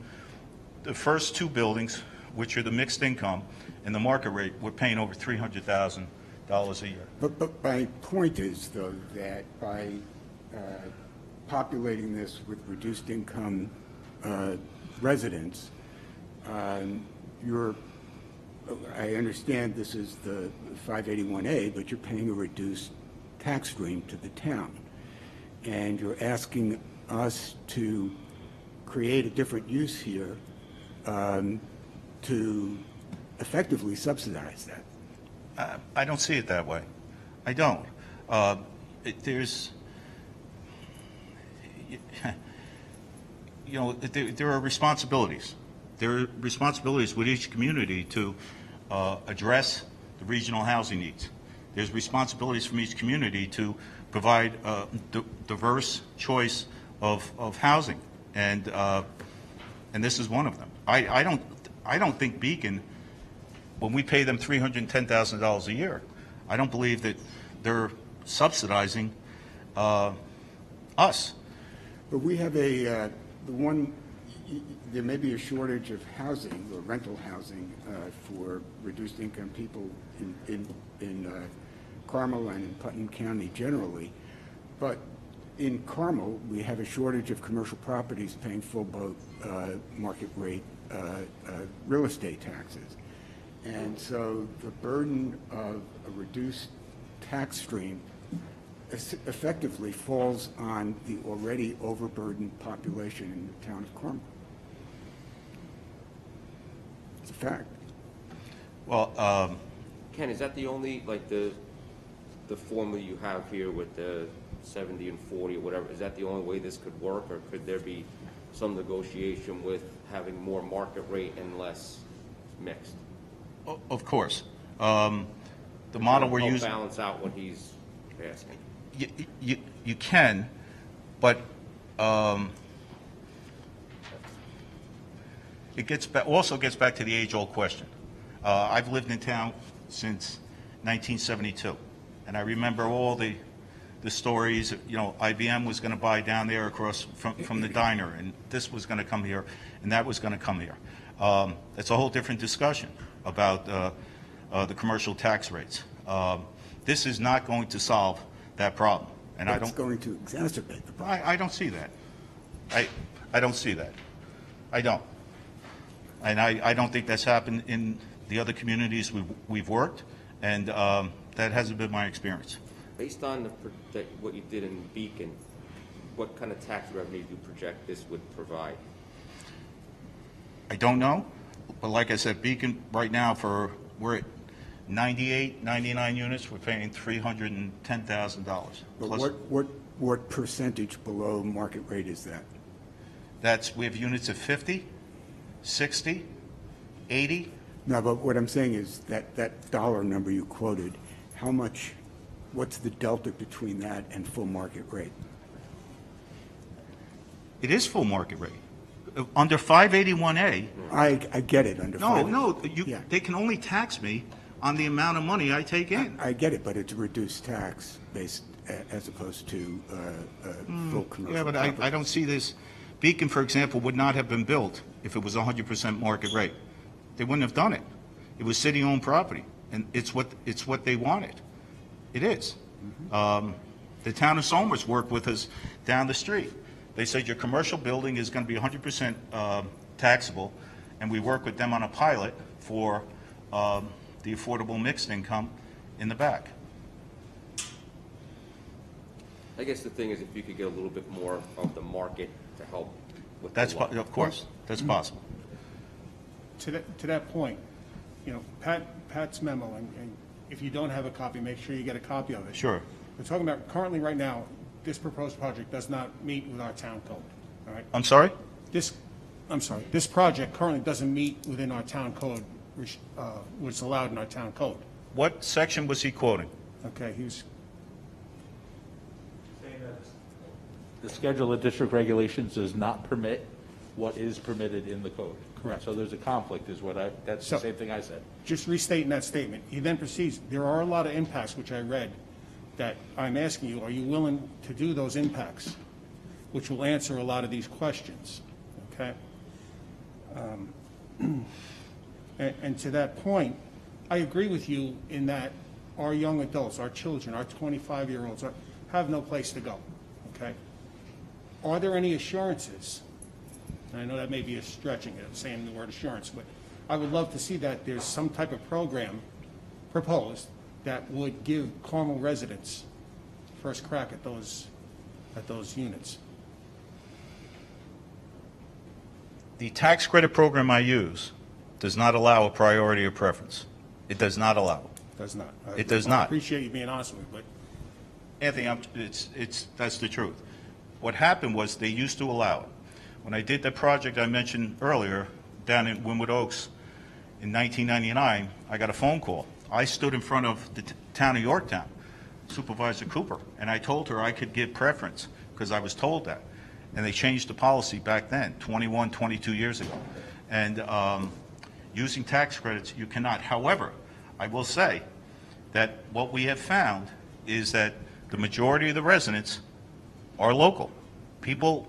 the first 2 buildings, which are the mixed income, and the market rate, we're paying over $300,000 a year. But my point is, though, that by populating this with reduced income residents, you're I understand this is the 581A, but you're paying a reduced tax stream to the town. And you're asking us to create a different use here to effectively subsidize that. I don't see it that way. I don't. There's, you know, there are responsibilities. There are responsibilities with each community to address the regional housing needs. There's responsibilities from each community to provide a diverse choice of housing, and this is one of them. I don't think Beacon, when we pay them $310,000 a year, I don't believe that they're subsidizing us. But we have there may be a shortage of housing or rental housing for reduced income people in Carmel and in Putnam County generally. But in Carmel, we have a shortage of commercial properties paying full boat market rate real estate taxes. And so the burden of a reduced tax stream effectively falls on the already overburdened population in the town of Carmel. It's a fact. Well, Ken, is that the only, like, the formula you have here with the 70 and 40 or whatever, is that the only way this could work, or could there be some negotiation with having more market rate and less mixed? Of course. The model we're using... balance out what he's asking. You can, but it also gets back to the age-old question. I've lived in town since 1972, and I remember all the stories. You know, IBM was going to buy down there across from the diner, and this was going to come here, and that was going to come here. It's a whole different discussion about the commercial tax rates. This is not going to solve that problem, and I don't. It's going to exacerbate the problem. I don't see that. I don't see that. I don't. And I don't think that's happened in the other communities we've worked, and that hasn't been my experience. Based on what you did in Beacon, what kind of tax revenue do you project this would provide? I don't know, but like I said, Beacon right now we're at 98, 99 units. We're paying $310,000. But what percentage below market rate is that? We have units of 50, 60, 80. No, but what I'm saying is that dollar number you quoted, how much, what's the delta between that and full market rate? It is full market rate. Under 581A. I get it, under they can only tax me on the amount of money I take in. I get it, but it's a reduced tax based as opposed to full commercial. Yeah, but I don't see this. Beacon, for example, would not have been built if it was 100% market rate. They wouldn't have done it. It was city-owned property, and it's what they wanted. It is. The town of Somers worked with us down the street. They said your commercial building is going to be 100% taxable, and we work with them on a pilot for the affordable mixed income in the back. I guess the thing is, if you could get a little bit more of the market to help with Of course, that's possible. To that point, you know, Pat's memo, and if you don't have a copy, make sure you get a copy of it. Sure. We're talking about, currently, right now, this proposed project does not meet with our town code, all right? I'm sorry? This project currently doesn't meet within our town code, what's allowed in our town code. What section was he quoting? Okay, he was, The schedule of district regulations does not permit what is permitted in the code. Correct. So there's a conflict, that's the same thing I said. just restating that statement. He then proceeds, there are a lot of impacts, which I read, that I'm asking you, are you willing to do those impacts? Which will answer a lot of these questions, okay? And to that point, I agree with you in that our young adults, our children, our 25-year-olds have no place to go, okay? Are there any assurances, and I know that may be a stretching it, saying the word assurance, but I would love to see that there's some type of program proposed that would give Carmel residents first crack at those units. The tax credit program I use does not allow a priority or preference. It does not allow it. Does not. It does I not. appreciate you being honest with me, but Anthony, that's the truth. What happened was they used to allow it. When I did the project I mentioned earlier down in Wynwood Oaks in 1999, I got a phone call. I stood in front of the town of Yorktown, Supervisor Cooper, and I told her I could give preference because I was told that. And they changed the policy back then, 21, 22 years ago. And using tax credits, you cannot. However, I will say that what we have found is that the majority of the residents are local. People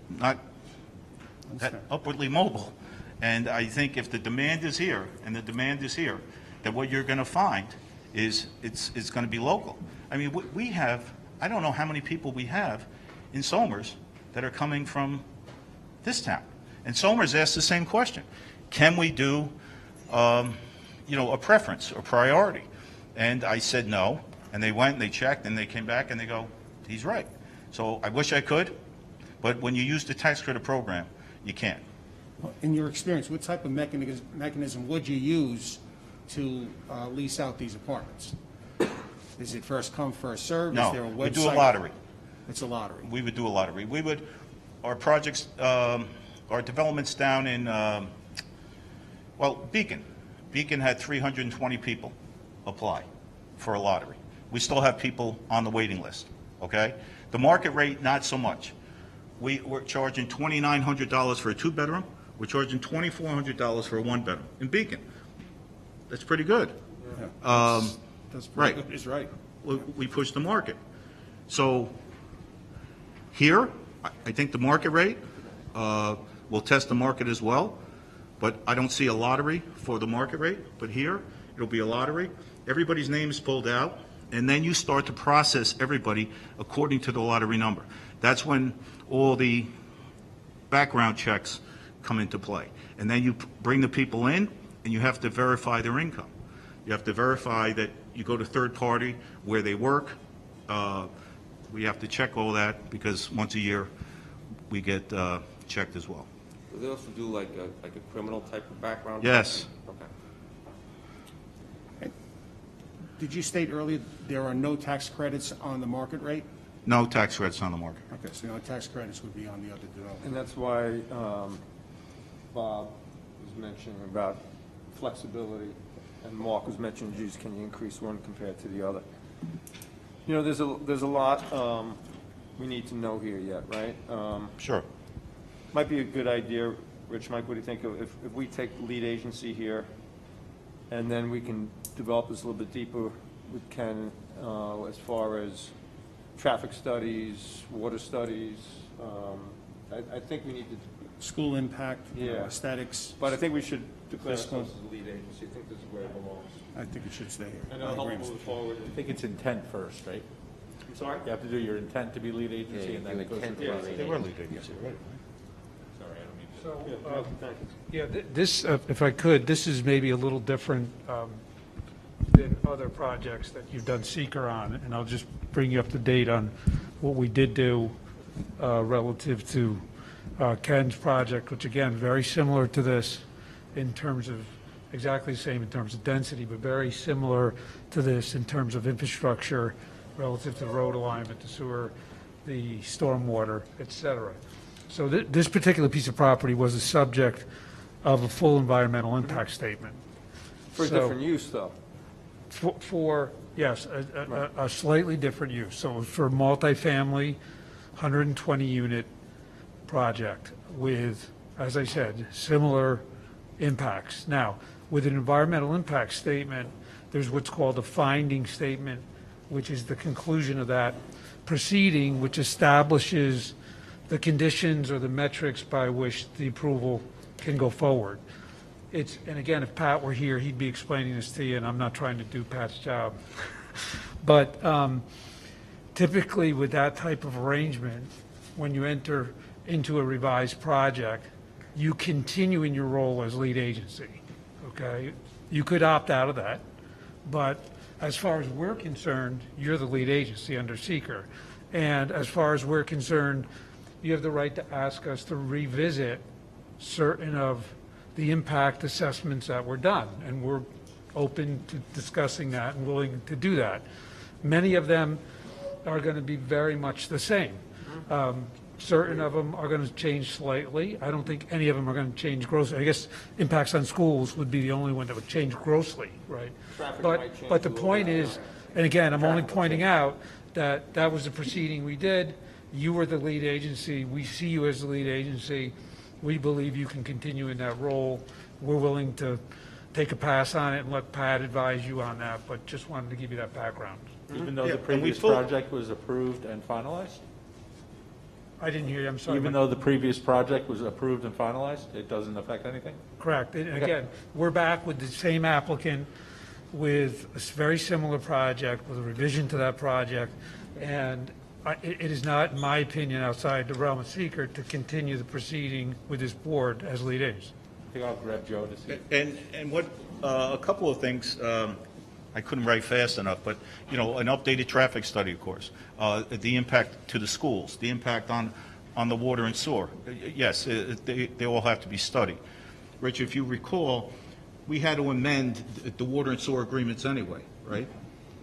not that upwardly mobile. And I think if the demand is here, and the demand is here, that what you're going to find is it's going to be local. I mean, we have, I don't know how many people we have in Somers that are coming from this town. And Somers asked the same question. Can we do, a preference or priority? And I said no. And they went and they checked and they came back and they go, he's right. So I wish I could, but when you use the tax credit program, you can't. in your experience, what type of mechanism would you use to lease out these apartments? Is it first come, first served? Is there a No, website? we do a lottery. It's a lottery. We would do a lottery. We would, our projects, our developments down in, Beacon. Beacon had 320 people apply for a lottery. We still have people on the waiting list, okay? The market rate, not so much. We're charging $2,900 for a two-bedroom. We're charging $2,400 for a one-bedroom in Beacon. That's pretty good. That's pretty good. Is right. We push the market. So here, I think the market rate, will test the market as well, but I don't see a lottery for the market rate. But here, it'll be a lottery. Everybody's name is pulled out, and then you start to process everybody according to the lottery number. That's when all the background checks come into play. And then you bring the people in, and you have to verify their income. You have to verify that you go to third party where they work. We have to check all that because once a year we get checked as well. Do they also do like a criminal type of background? Yes. Okay. Did you state earlier there are no tax credits on the market rate? No tax credits on the market. Okay, so no tax credits would be on the other development. And that's why Bob was mentioning about flexibility, and Mark was mentioning, geez, can you increase one compared to the other? You know, there's a lot we need to know here yet, right? Sure. Might be a good idea, Rich, Mike, what do you think of if we take the lead agency here, and then we can develop this a little bit deeper with Ken as far as traffic studies, water studies. I think we need to... School impact, Yeah. aesthetics. But I think we should declare Fiscal. ourselves as the lead agency. I think this is where it belongs. I think it should stay here. And it'll help I agree. move forward. I think it's intent first, right? I'm sorry? You have to do your intent to be lead agency, Yeah, and then it goes to intent the to be process. lead They were lead agency, right? Sorry, I don't mean to. So, Thank you. yeah, this, if I could, this is maybe a little different than other projects that you've done seeker on, and I'll just bring you up to date on what we did do relative to Ken's project, which again, very similar to this in terms of, exactly the same in terms of density, but very similar to this in terms of infrastructure relative to road alignment, the sewer, the stormwater, et cetera. So this particular piece of property was the subject of a full environmental impact statement. For a So- different use, though. Yes, a slightly different use. So it was for a multifamily, 120-unit project with, as I said, similar impacts. Now, with an environmental impact statement, there's what's called a finding statement, which is the conclusion of that proceeding, which establishes the conditions or the metrics by which the approval can go forward. And again, if Pat were here, he'd be explaining this to you, and I'm not trying to do Pat's job. But typically with that type of arrangement, when you enter into a revised project, you continue in your role as lead agency. okay? You could opt out of that, but as far as we're concerned, you're the lead agency under seeker. And as far as we're concerned, you have the right to ask us to revisit certain of the impact assessments that were done, and we're open to discussing that and willing to do that. Many of them are going to be very much the same. Certain of them are going to change slightly. I don't think any of them are going to change grossly. I guess impacts on schools would be the only one that would change grossly, right? But the point is, and again, I'm only pointing out that that was the proceeding we did. You were the lead agency. We see you as the lead agency. We believe you can continue in that role. We're willing to take a pass on it and let Pat advise you on that, but just wanted to give you that background. Even though the previous project was approved and finalized? I didn't hear you, I'm sorry. Even though the previous project was approved and finalized, it doesn't affect anything? Correct. And again, we're back with the same applicant with a very similar project, with a revision to that project, and it is not, in my opinion, outside the realm of seeker to continue the proceeding with this board as lead agency. I think I'll grab Joe to see. And what, a couple of things, I couldn't write fast enough, but, you know, an updated traffic study, of course, the impact to the schools, the impact on the water and sewer. Yes, they all have to be studied. Rich, if you recall, we had to amend the water and sewer agreements anyway, right?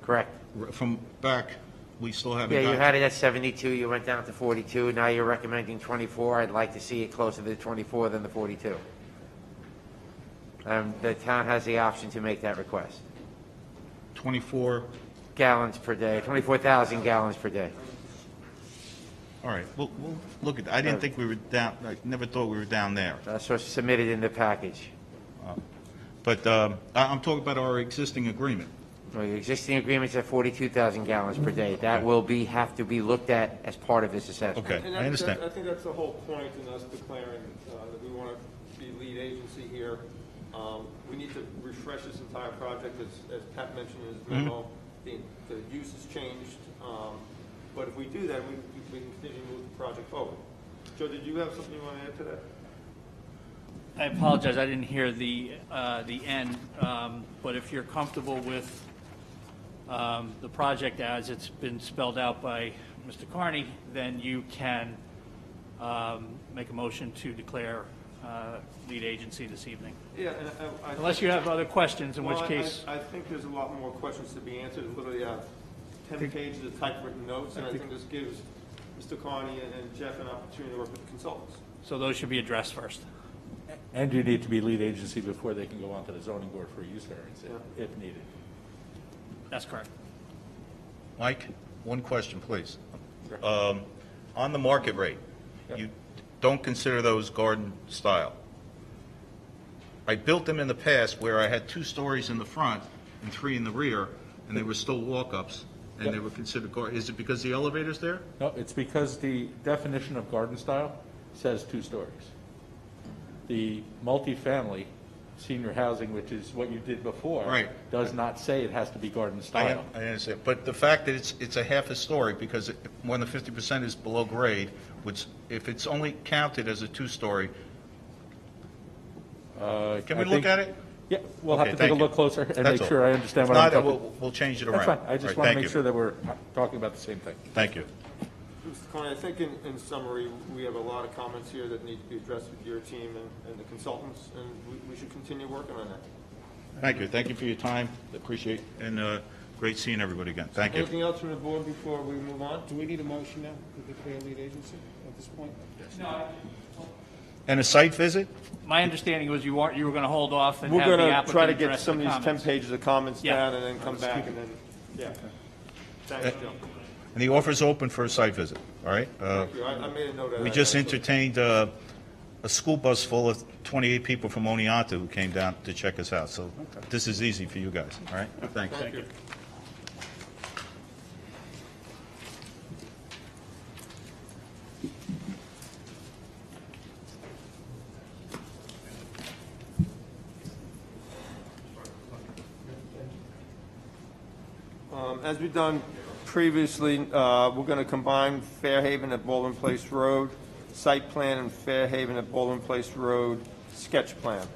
Correct. From back, we still haven't Yeah, you gotten- had it at 72, you went down to 42, now you're recommending 24. I'd like to see it closer to 24 than the 42. The town has the option to make that request. 24. Gallons per day, 24,000 gallons per day. All right, we'll look at, I didn't think we were down, I never thought we were down there. That's what's submitted in the package. But I'm talking about our existing agreement. Well, your existing agreement's at 42,000 gallons per day. That will have to be looked at as part of this assessment. And I think that's the whole point in us declaring that we want to be lead agency here. We need to refresh this entire project, as Pat mentioned in his memo. The use has changed, but if we do that, we can continue to move the project forward. Joe, did you have something you want to add to that? I apologize, I didn't hear the end, but if you're comfortable with the project as it's been spelled out by Mr. Carney, then you can make a motion to declare lead agency this evening. Yeah, and Unless you have other questions, in which case... I think there's a lot more questions to be answered. Literally, 10 pages of typewritten notes, and I think this gives Mr. Carney and Jeff an opportunity to work with the consultants. So those should be addressed first. And you need to be lead agency before they can go on to the zoning board for a use variance, if needed. That's correct. Mike, one question, please. On the market rate, you don't consider those garden style. I built them in the past where I had 2 stories in the front and 3 in the rear, and they were still walk-ups, and they were considered garden. Is it because the elevator's there? No, it's because the definition of garden style says 2 stories. The multifamily senior housing, which is what you did before, Right. does not say it has to be garden style. I understand, but the fact that it's a half a story, because more than 50% is below grade, which, if it's only counted as a 2-story, can we look at it? Yeah, we'll Okay, have to take a thank you. look closer and That's make sure all. I understand If what I'm not, talking. we'll change it That's around. fine. I just All right, want to thank make you. sure that we're talking about the same thing. Thank you. Mr. Carney, I think in summary, we have a lot of comments here that need to be addressed with your team and the consultants, and we should continue working on that. Thank you. Thank you for your time. Appreciate, and great seeing everybody again. Thank you. Anything else from the board before we move on? Do we need a motion now to declare lead agency at this point? And a site visit? My understanding was you were going to hold off and We're have the going to applicant try to get address some the of these 10 comments. pages of comments Yeah. down and then come back and then, yeah. Thanks, Joe. And the offer's open for a site visit, all right? Thank you. I made a note of that. We just actually. entertained a school bus full of 28 people from Oneonta who came down to check us out, so this is easy for you guys, all right? Thanks. Thank you. As we've done previously, we're going to combine Fairhaven at Baldwin Place Road, site plan, and Fairhaven at Baldwin Place Road sketch plan.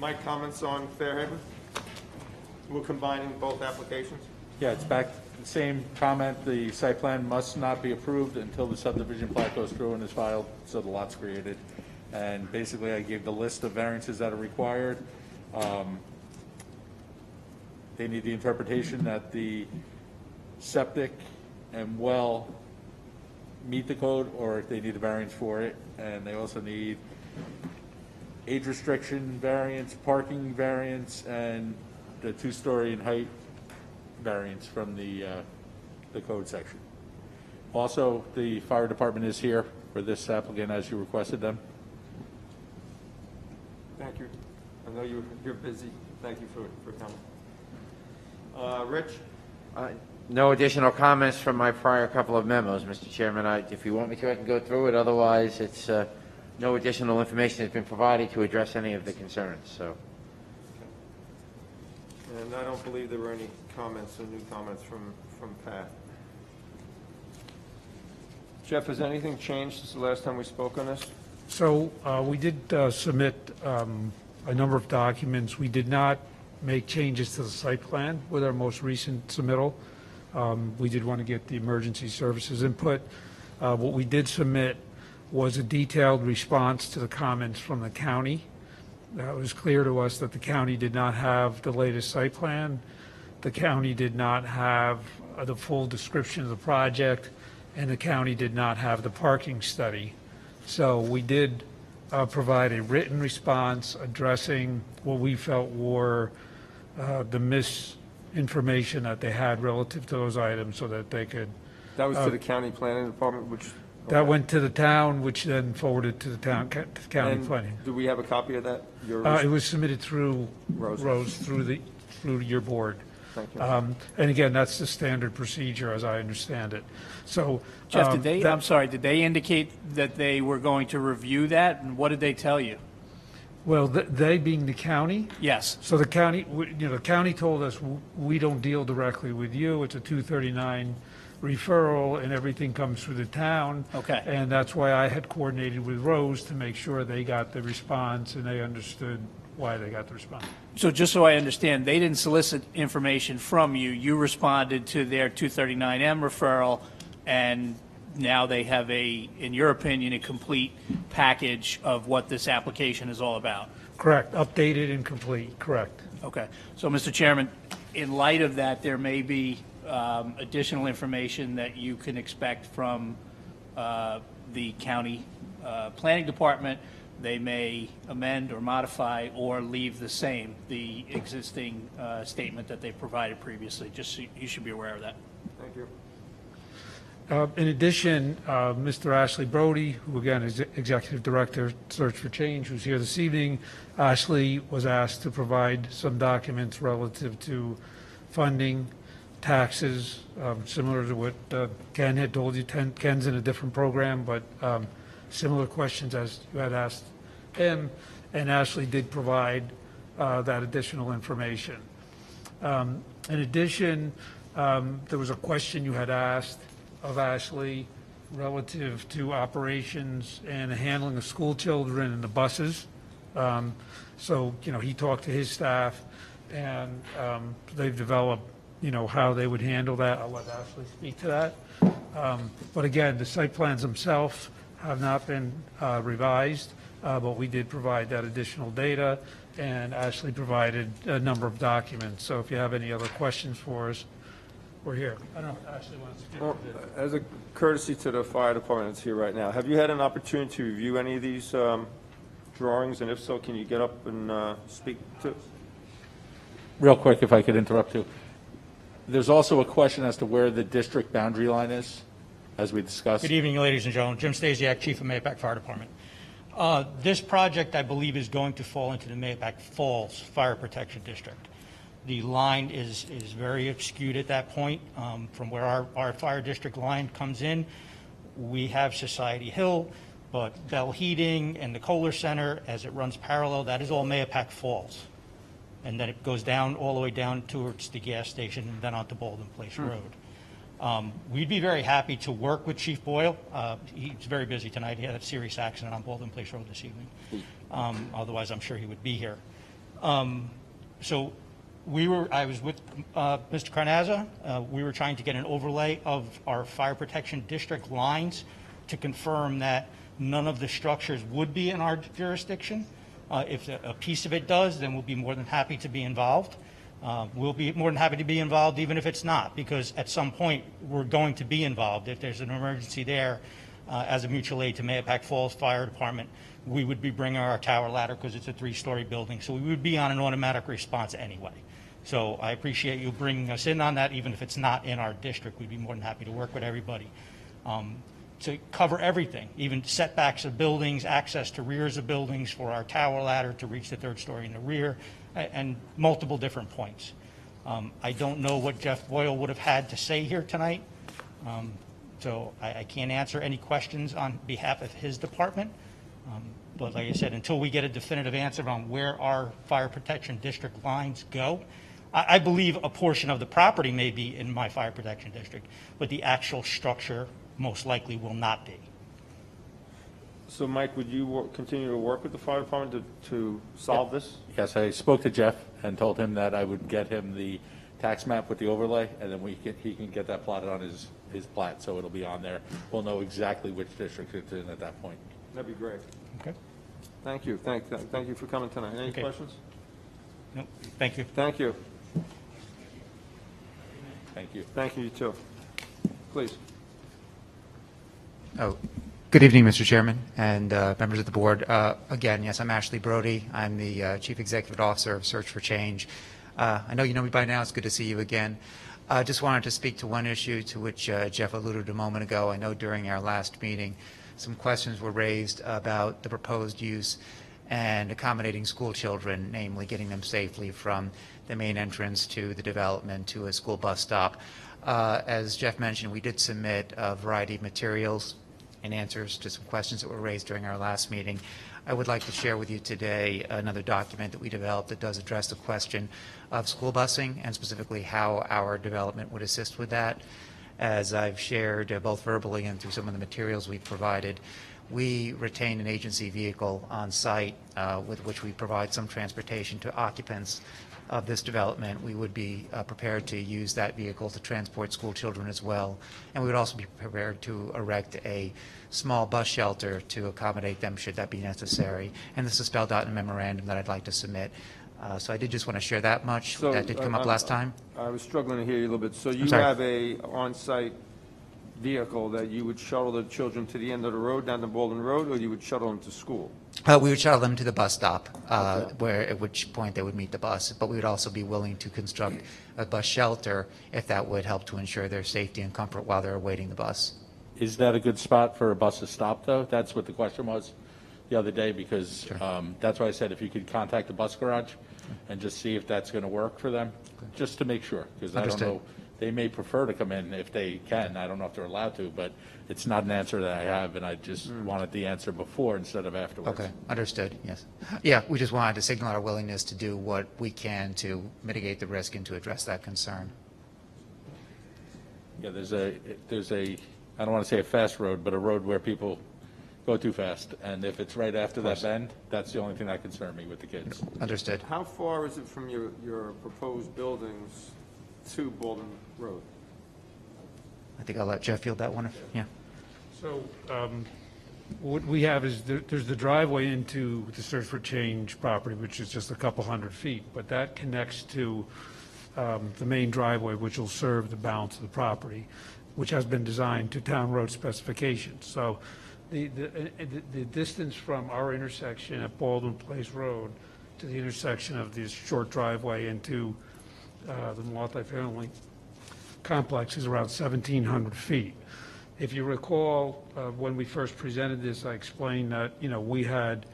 Mike, comments on Fairhaven? We're combining both applications? Yeah, it's back, the same comment, the site plan must not be approved until the subdivision plat goes through and is filed, so the lot's created. And basically, I gave the list of variances that are required. They need the interpretation that the septic and well meet the code, or if they need a variance for it. And they also need age restriction variance, parking variance, and the 2-story in height variance from the code section. Also, the fire department is here for this applicant as you requested them. Thank you. I know you're busy. Thank you for coming. Rich? No additional comments from my prior couple of memos, Mr. Chairman. If you want me to, I can go through it. Otherwise, it's no additional information has been provided to address any of the concerns. So, And I don't believe there were any comments or new comments from Pat. Jeff, has anything changed since the last time we spoke on this? So we did submit a number of documents. We did not make changes to the site plan with our most recent submittal. We did want to get the emergency services input. What we did submit was a detailed response to the comments from the county. It was clear to us that the county did not have the latest site plan. The county did not have the full description of the project, and the county did not have the parking study. So we did provide a written response addressing what we felt were the misinformation that they had relative to those items so that they could. That was to the county planning department, which... That went to the town, which then forwarded to the town, to the county And planning. do we have a copy of that? It was submitted through Rose. through your board. Thank you. And again, that's the standard procedure as I understand it. So. Jeff, did they, that- I'm sorry, did they indicate that they were going to review that, and what did they tell you? Well, they being the county? Yes. So the county, the county told us, we don't deal directly with you, it's a 239 referral, and everything comes through the town. Okay. And that's why I had coordinated with Rose to make sure they got the response and they understood why they got the response. So just so I understand, they didn't solicit information from you, you responded to their 239M referral, and now they have in your opinion, a complete package of what this application is all about? Correct, updated and complete, correct. Okay. So, Mr. Chairman, in light of that, there may be additional information that you can expect from the county planning department. They may amend or modify or leave the same, the existing statement that they provided previously. Just so you should be aware of that. Thank you. In addition, Mr. Ashley Brody, who again is Executive Director, Search for Change, who's here this evening, Ashley was asked to provide some documents relative to funding, taxes, similar to what Ken had told you. Ken's in a different program, but similar questions as you had asked him, and Ashley did provide that additional information. In addition, there was a question you had asked of Ashley relative to operations and the handling of school children and the buses. So, he talked to his staff, and they've developed, how they would handle that. I'll let Ashley speak to that. But again, the site plans themselves have not been revised, but we did provide that additional data, and Ashley provided a number of documents. So if you have any other questions for us, we're here. I don't know if Ashley wants to speak. Well, as a courtesy to the fire department that's here right now, have you had an opportunity to review any of these drawings? And if so, can you get up and speak to? Real quick, if I could interrupt you. There's also a question as to where the district boundary line is, as we discussed. Good evening, ladies and gentlemen. Jim Stasiak, Chief of Mahopac Fire Department. This project, I believe, is going to fall into the Mahopac Falls Fire Protection District. The line is very skewed at that point. From where our fire district line comes in, we have Society Hill, but Bell Heating and the Kohler Center, as it runs parallel, that is all Mahopac Falls. And then it goes down, all the way down towards the gas station and then onto Baldwin Place Road. We'd be very happy to work with Chief Boyle. He's very busy tonight. He had a serious accident on Baldwin Place Road this evening. Otherwise, I'm sure he would be here. So I was with Mr. Carnazza. We were trying to get an overlay of our fire protection district lines to confirm that none of the structures would be in our jurisdiction. If a piece of it does, then we'll be more than happy to be involved. We'll be more than happy to be involved even if it's not, because at some point we're going to be involved. If there's an emergency there, as a mutual aid to Mahopac Falls Fire Department, we would be bringing our tower ladder because it's a 3-story building. So we would be on an automatic response anyway. So I appreciate you bringing us in on that, even if it's not in our district. We'd be more than happy to work with everybody to cover everything, even setbacks of buildings, access to rears of buildings for our tower ladder to reach the 3rd story in the rear, and multiple different points. I don't know what Jeff Boyle would have had to say here tonight, so I can't answer any questions on behalf of his department. But like I said, until we get a definitive answer on where our fire protection district lines go, I believe a portion of the property may be in my fire protection district, but the actual structure most likely will not be. So, Mike, would you continue to work with the fire department to solve this? Yes, I spoke to Jeff and told him that I would get him the tax map with the overlay, and then he can get that plotted on his plat, so it'll be on there. We'll know exactly which district it's in at that point. That'd be great. Okay. Thank you. Thank you for coming tonight. Any questions? No, thank you. Thank you. Thank you. Thank you, you too. Please. Oh, good evening, Mr. Chairman and members of the board. Again, yes, I'm Ashley Brody. I'm the Chief Executive Officer of Search for Change. I know you know me by now. It's good to see you again. I just wanted to speak to one issue to which Jeff alluded a moment ago. I know during our last meeting, some questions were raised about the proposed use and accommodating school children, namely getting them safely from the main entrance to the development to a school bus stop. As Jeff mentioned, we did submit a variety of materials and answers to some questions that were raised during our last meeting. I would like to share with you today another document that we developed that does address the question of school busing and specifically how our development would assist with that. As I've shared both verbally and through some of the materials we've provided, we retain an agency vehicle on site with which we provide some transportation to occupants of this development. We would be prepared to use that vehicle to transport school children as well, and we would also be prepared to erect a small bus shelter to accommodate them should that be necessary. And this is spelled out in a memorandum that I'd like to submit. So I did just want to share that much. So, that did come up last time. I was struggling to hear you a little bit. So you have a on-site vehicle that you would shuttle the children to the end of the road, down the Baldwin Road, or you would shuttle them to school? We would shuttle them to the bus stop, at which point they would meet the bus. But we would also be willing to construct a bus shelter if that would help to ensure their safety and comfort while they're awaiting the bus. Is that a good spot for a bus to stop, though? That's what the question was the other day, because that's why I said if you could contact the bus garage and just see if that's going to work for them, just to make sure, because I don't know. They may prefer to come in if they can. I don't know if they're allowed to, but it's not an answer that I have, and I just wanted the answer before instead of afterwards. Okay, understood, yes. Yeah, we just wanted to signal our willingness to do what we can to mitigate the risk and to address that concern. Yeah, there's a, I don't want to say a fast road, but a road where people go too fast, and if it's right after that bend, that's the only thing that concerns me with the kids. Understood. How far is it from your proposed buildings to Baldwin Road? I think I'll let Jeff field that one. Yeah. So what we have is there's the driveway into the Search for Change property, which is just a couple hundred feet, but that connects to the main driveway, which will serve the balance of the property, which has been designed to town road specifications. So the distance from our intersection at Baldwin Place Road to the intersection of this short driveway into the multifamily complex is around 1,700 feet. If you recall, when we first presented this, I explained that, we had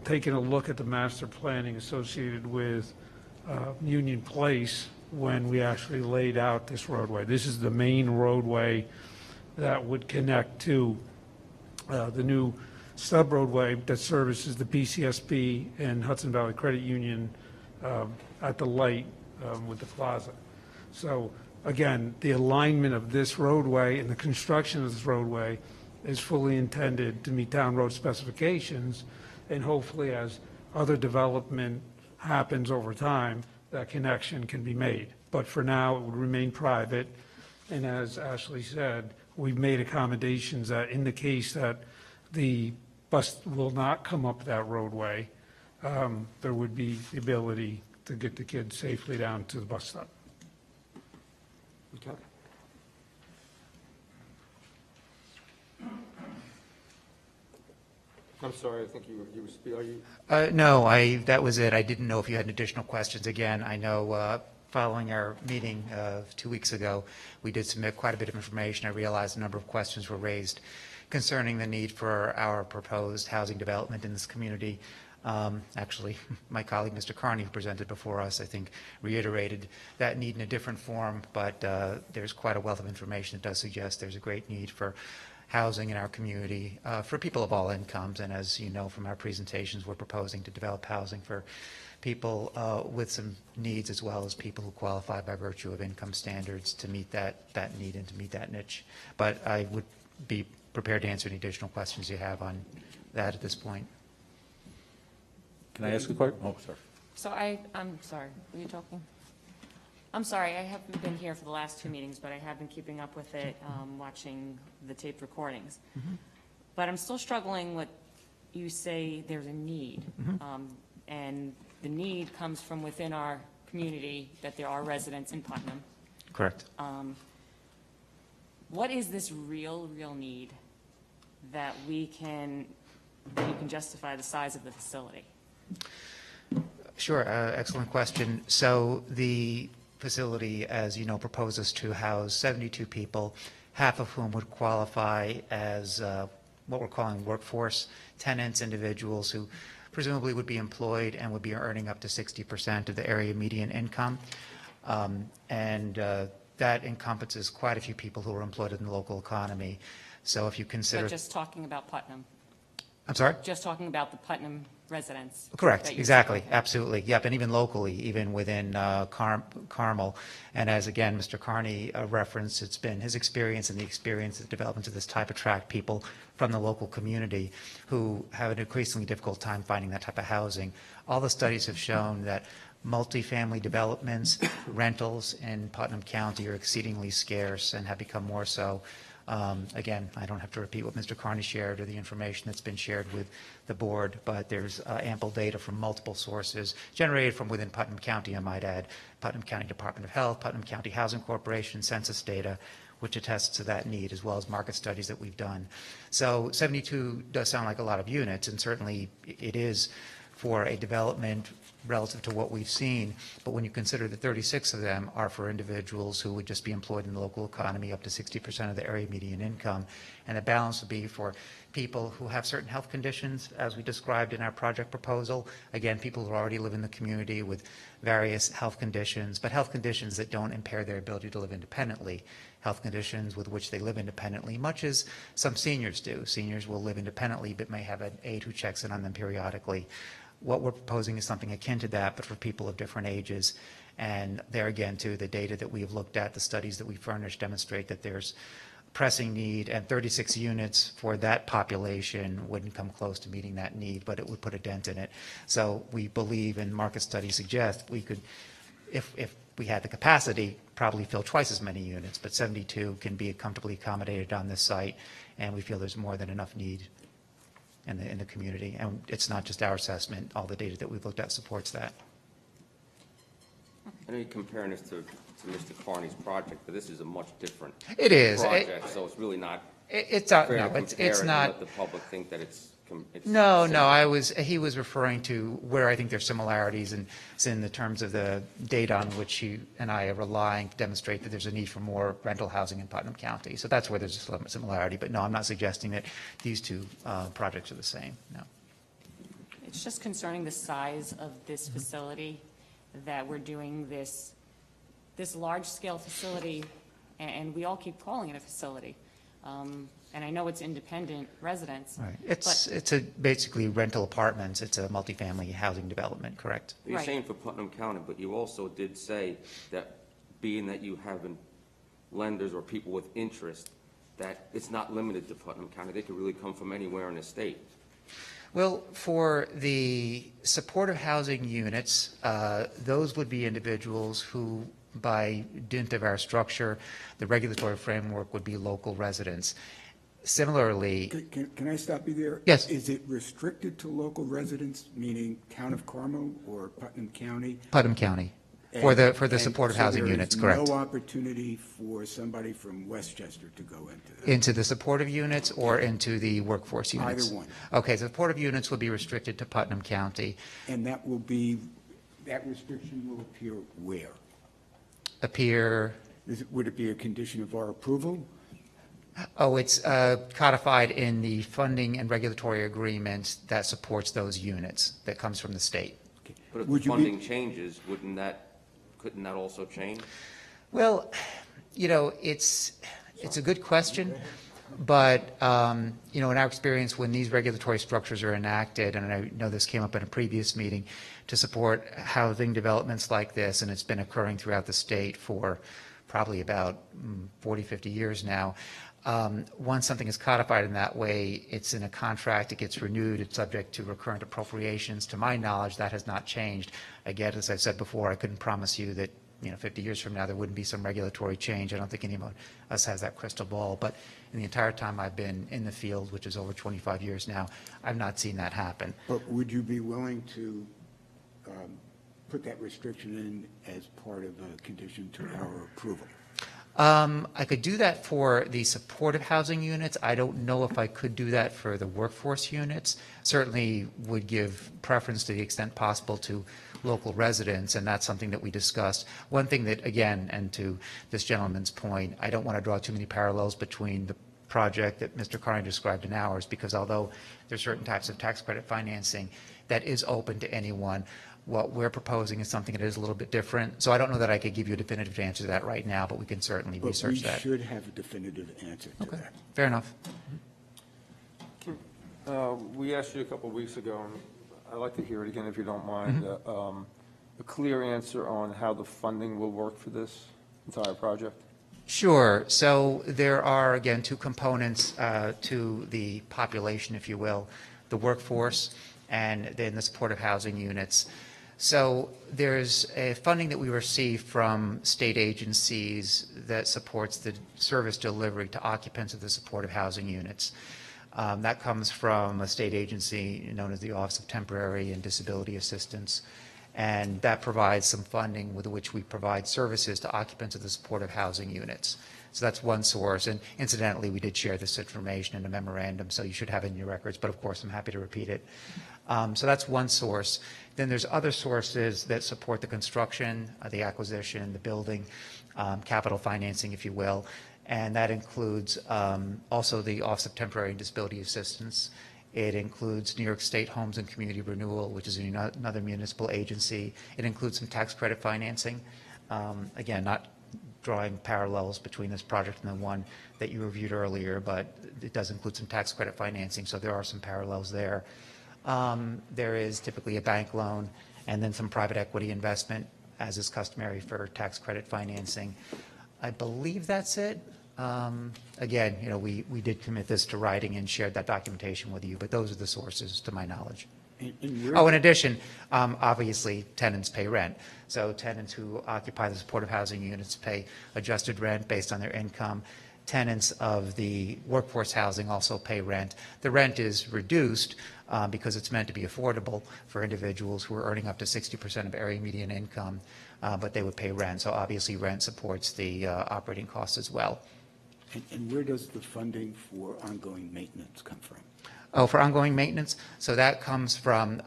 taken a look at the master planning associated with Union Place when we actually laid out this roadway. This is the main roadway that would connect to the new sub-roadway that services the PCSB and Hudson Valley Credit Union at the light with the plaza. So again, the alignment of this roadway and the construction of this roadway is fully intended to meet town road specifications, and hopefully as other development happens over time, that connection can be made. But for now, it would remain private. And as Ashley said, we've made accommodations that in the case that the bus will not come up that roadway, there would be the ability to get the kids safely down to the bus stop. Okay. I'm sorry, I think are you? No, that was it. I didn't know if you had additional questions. Again, I know following our meeting 2 weeks ago, we did submit quite a bit of information. I realized a number of questions were raised concerning the need for our proposed housing development in this community. Actually, my colleague, Mr. Carney, who presented before us, I think, reiterated that need in a different form, but there's quite a wealth of information that does suggest there's a great need for housing in our community for people of all incomes. And as you know from our presentations, we're proposing to develop housing for people with some needs as well as people who qualify by virtue of income standards to meet that need and to meet that niche. But I would be prepared to answer any additional questions you have on that at this point. Can I ask a question? Oh, sorry. So I'm sorry, were you talking? I'm sorry, I haven't been here for the last 2 meetings, but I have been keeping up with it, watching the taped recordings. But I'm still struggling with, you say there's a need, and the need comes from within our community, that there are residents in Putnam. Correct. What is this real need that you can justify the size of the facility? Sure, excellent question. So the facility, as you know, proposes to house 72 people, half of whom would qualify as what we're calling workforce tenants, individuals who presumably would be employed and would be earning up to 60% of the area median income. That encompasses quite a few people who are employed in the local economy. So if you consider... But just talking about Putnam. I'm sorry? Just talking about the Putnam residents. Correct, exactly, absolutely, yep, and even locally, even within Carmel. And as, again, Mr. Carney referenced, it's been his experience and the experience of development of this type attract people from the local community who have an increasingly difficult time finding that type of housing. All the studies have shown that multifamily developments, rentals in Putnam County are exceedingly scarce and have become more so. Again, I don't have to repeat what Mr. Carney shared or the information that's been shared with the board, but there's ample data from multiple sources generated from within Putnam County, I might add, Putnam County Department of Health, Putnam County Housing Corporation, census data, which attests to that need, as well as market studies that we've done. So 72 does sound like a lot of units, and certainly it is for a development relative to what we've seen, but when you consider that 36 of them are for individuals who would just be employed in the local economy up to 60% of the area median income, and the balance would be for people who have certain health conditions, as we described in our project proposal. Again, people who already live in the community with various health conditions, but health conditions that don't impair their ability to live independently, health conditions with which they live independently, much as some seniors do. Seniors will live independently but may have an aide who checks in on them periodically. What we're proposing is something akin to that, but for people of different ages. And there again, too, the data that we've looked at, the studies that we furnished demonstrate that there's pressing need, and 36 units for that population wouldn't come close to meeting that need, but it would put a dent in it. So we believe, and market studies suggest, we could, if we had the capacity, probably fill twice as many units, but 72 can be comfortably accommodated on this site, and we feel there's more than enough need in the community. And it's not just our assessment. All the data that we've looked at supports that. I know you're comparing this to Mr. Carney's project, but this is a much different It is. project, so it's really not It's fair no, to it's compare it and not. let the public think that it's No, he was referring to where I think there's similarities, and it's in the terms of the data on which he and I are relying to demonstrate that there's a need for more rental housing in Putnam County. So that's where there's a similarity. But no, I'm not suggesting that these two projects are the same, no. It's just concerning the size of this facility, that we're doing this large-scale facility, and we all keep calling it a facility. And I know it's independent residents. Right. It's basically rental apartments. It's a multifamily housing development, correct? You're saying for Putnam County, but you also did say that being that you have lenders or people with interest, that it's not limited to Putnam County. They could really come from anywhere in the state. Well, for the supportive housing units, those would be individuals who, by dint of our structure, the regulatory framework would be local residents. Similarly, Can I stop you there? Yes. Is it restricted to local residents, meaning Town of Carmel or Putnam County? Putnam County, for the And supportive so housing there is units, correct. no opportunity for somebody from Westchester to go into that? Into the supportive units or into the workforce units? Either one. Okay, so supportive units will be restricted to Putnam County. And that restriction will appear where? Appear, Would it be a condition of our approval? oh, it's codified in the funding and regulatory agreement that supports those units, that comes from the state. But if Would the you be- funding changes, couldn't that also change? Well, you know, it's a good question, but, you know, in our experience, when these regulatory structures are enacted, and I know this came up in a previous meeting, to support housing developments like this, and it's been occurring throughout the state for probably about 40, 50 years now. Once something is codified in that way, it's in a contract, it gets renewed, it's subject to recurrent appropriations. To my knowledge, that has not changed. Again, as I've said before, I couldn't promise you that, you know, 50 years from now, there wouldn't be some regulatory change. I don't think anyone else has that crystal ball. But in the entire time I've been in the field, which is over 25 years now, I've not seen that happen. But would you be willing to put that restriction in as part of a condition to our approval? I could do that for the supportive housing units. I don't know if I could do that for the workforce units. Certainly would give preference to the extent possible to local residents, and that's something that we discussed. One thing that, again, and to this gentleman's point, I don't want to draw too many parallels between the project that Mr. Carney described in ours, because although there's certain types of tax credit financing that is open to anyone, what we're proposing is something that is a little bit different. So I don't know that I could give you a definitive answer to that right now, but we can certainly research that. But we should have a definitive answer to that. Fair enough. We asked you a couple of weeks ago, and I'd like to hear it again if you don't mind, a clear answer on how the funding will work for this entire project. Sure. So there are, again, two components to the population, if you will, the workforce and then the supportive housing units. So there's a funding that we receive from state agencies that supports the service delivery to occupants of the supportive housing units. That comes from a state agency known as the Office of Temporary and Disability Assistance, and that provides some funding with which we provide services to occupants of the supportive housing units. So that's one source, and incidentally, we did share this information in a memorandum, so you should have it in your records, but of course, I'm happy to repeat it. So that's one source. Then there's other sources that support the construction, the acquisition, the building, capital financing, if you will, and that includes also the Office of Temporary and Disability Assistance. It includes New York State Homes and Community Renewal, which is another municipal agency. It includes some tax credit financing. Again, not drawing parallels between this project and the one that you reviewed earlier, but it does include some tax credit financing, so there are some parallels there. There is typically a bank loan and then some private equity investment, as is customary for tax credit financing. I believe that's it. Again, you know, we did commit this to writing and shared that documentation with you, but those are the sources to my knowledge. Oh, in addition, obviously, tenants pay rent. So tenants who occupy the supportive housing units pay adjusted rent based on their income. Tenants of the workforce housing also pay rent. The rent is reduced because it's meant to be affordable for individuals who are earning up to 60% of area median income, but they would pay rent. So obviously, rent supports the operating costs as well. And where does the funding for ongoing maintenance come from? Oh, for ongoing maintenance? So that comes from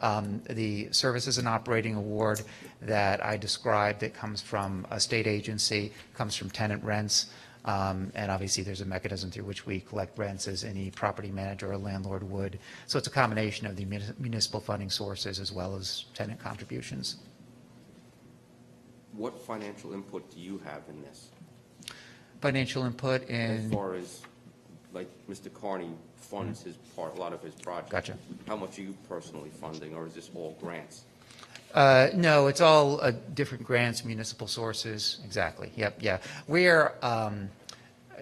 the Services and Operating Award that I described. It comes from a state agency, comes from tenant rents, and obviously there's a mechanism through which we collect rents as any property manager or landlord would. So it's a combination of the municipal funding sources as well as tenant contributions. What financial input do you have in this? Financial input in... As far as, like, Mr. Carney funds his part, a lot of his projects. Gotcha. How much are you personally funding, or is this all grants? No, it's all different grants, municipal sources. Exactly. Yep. Yeah. We're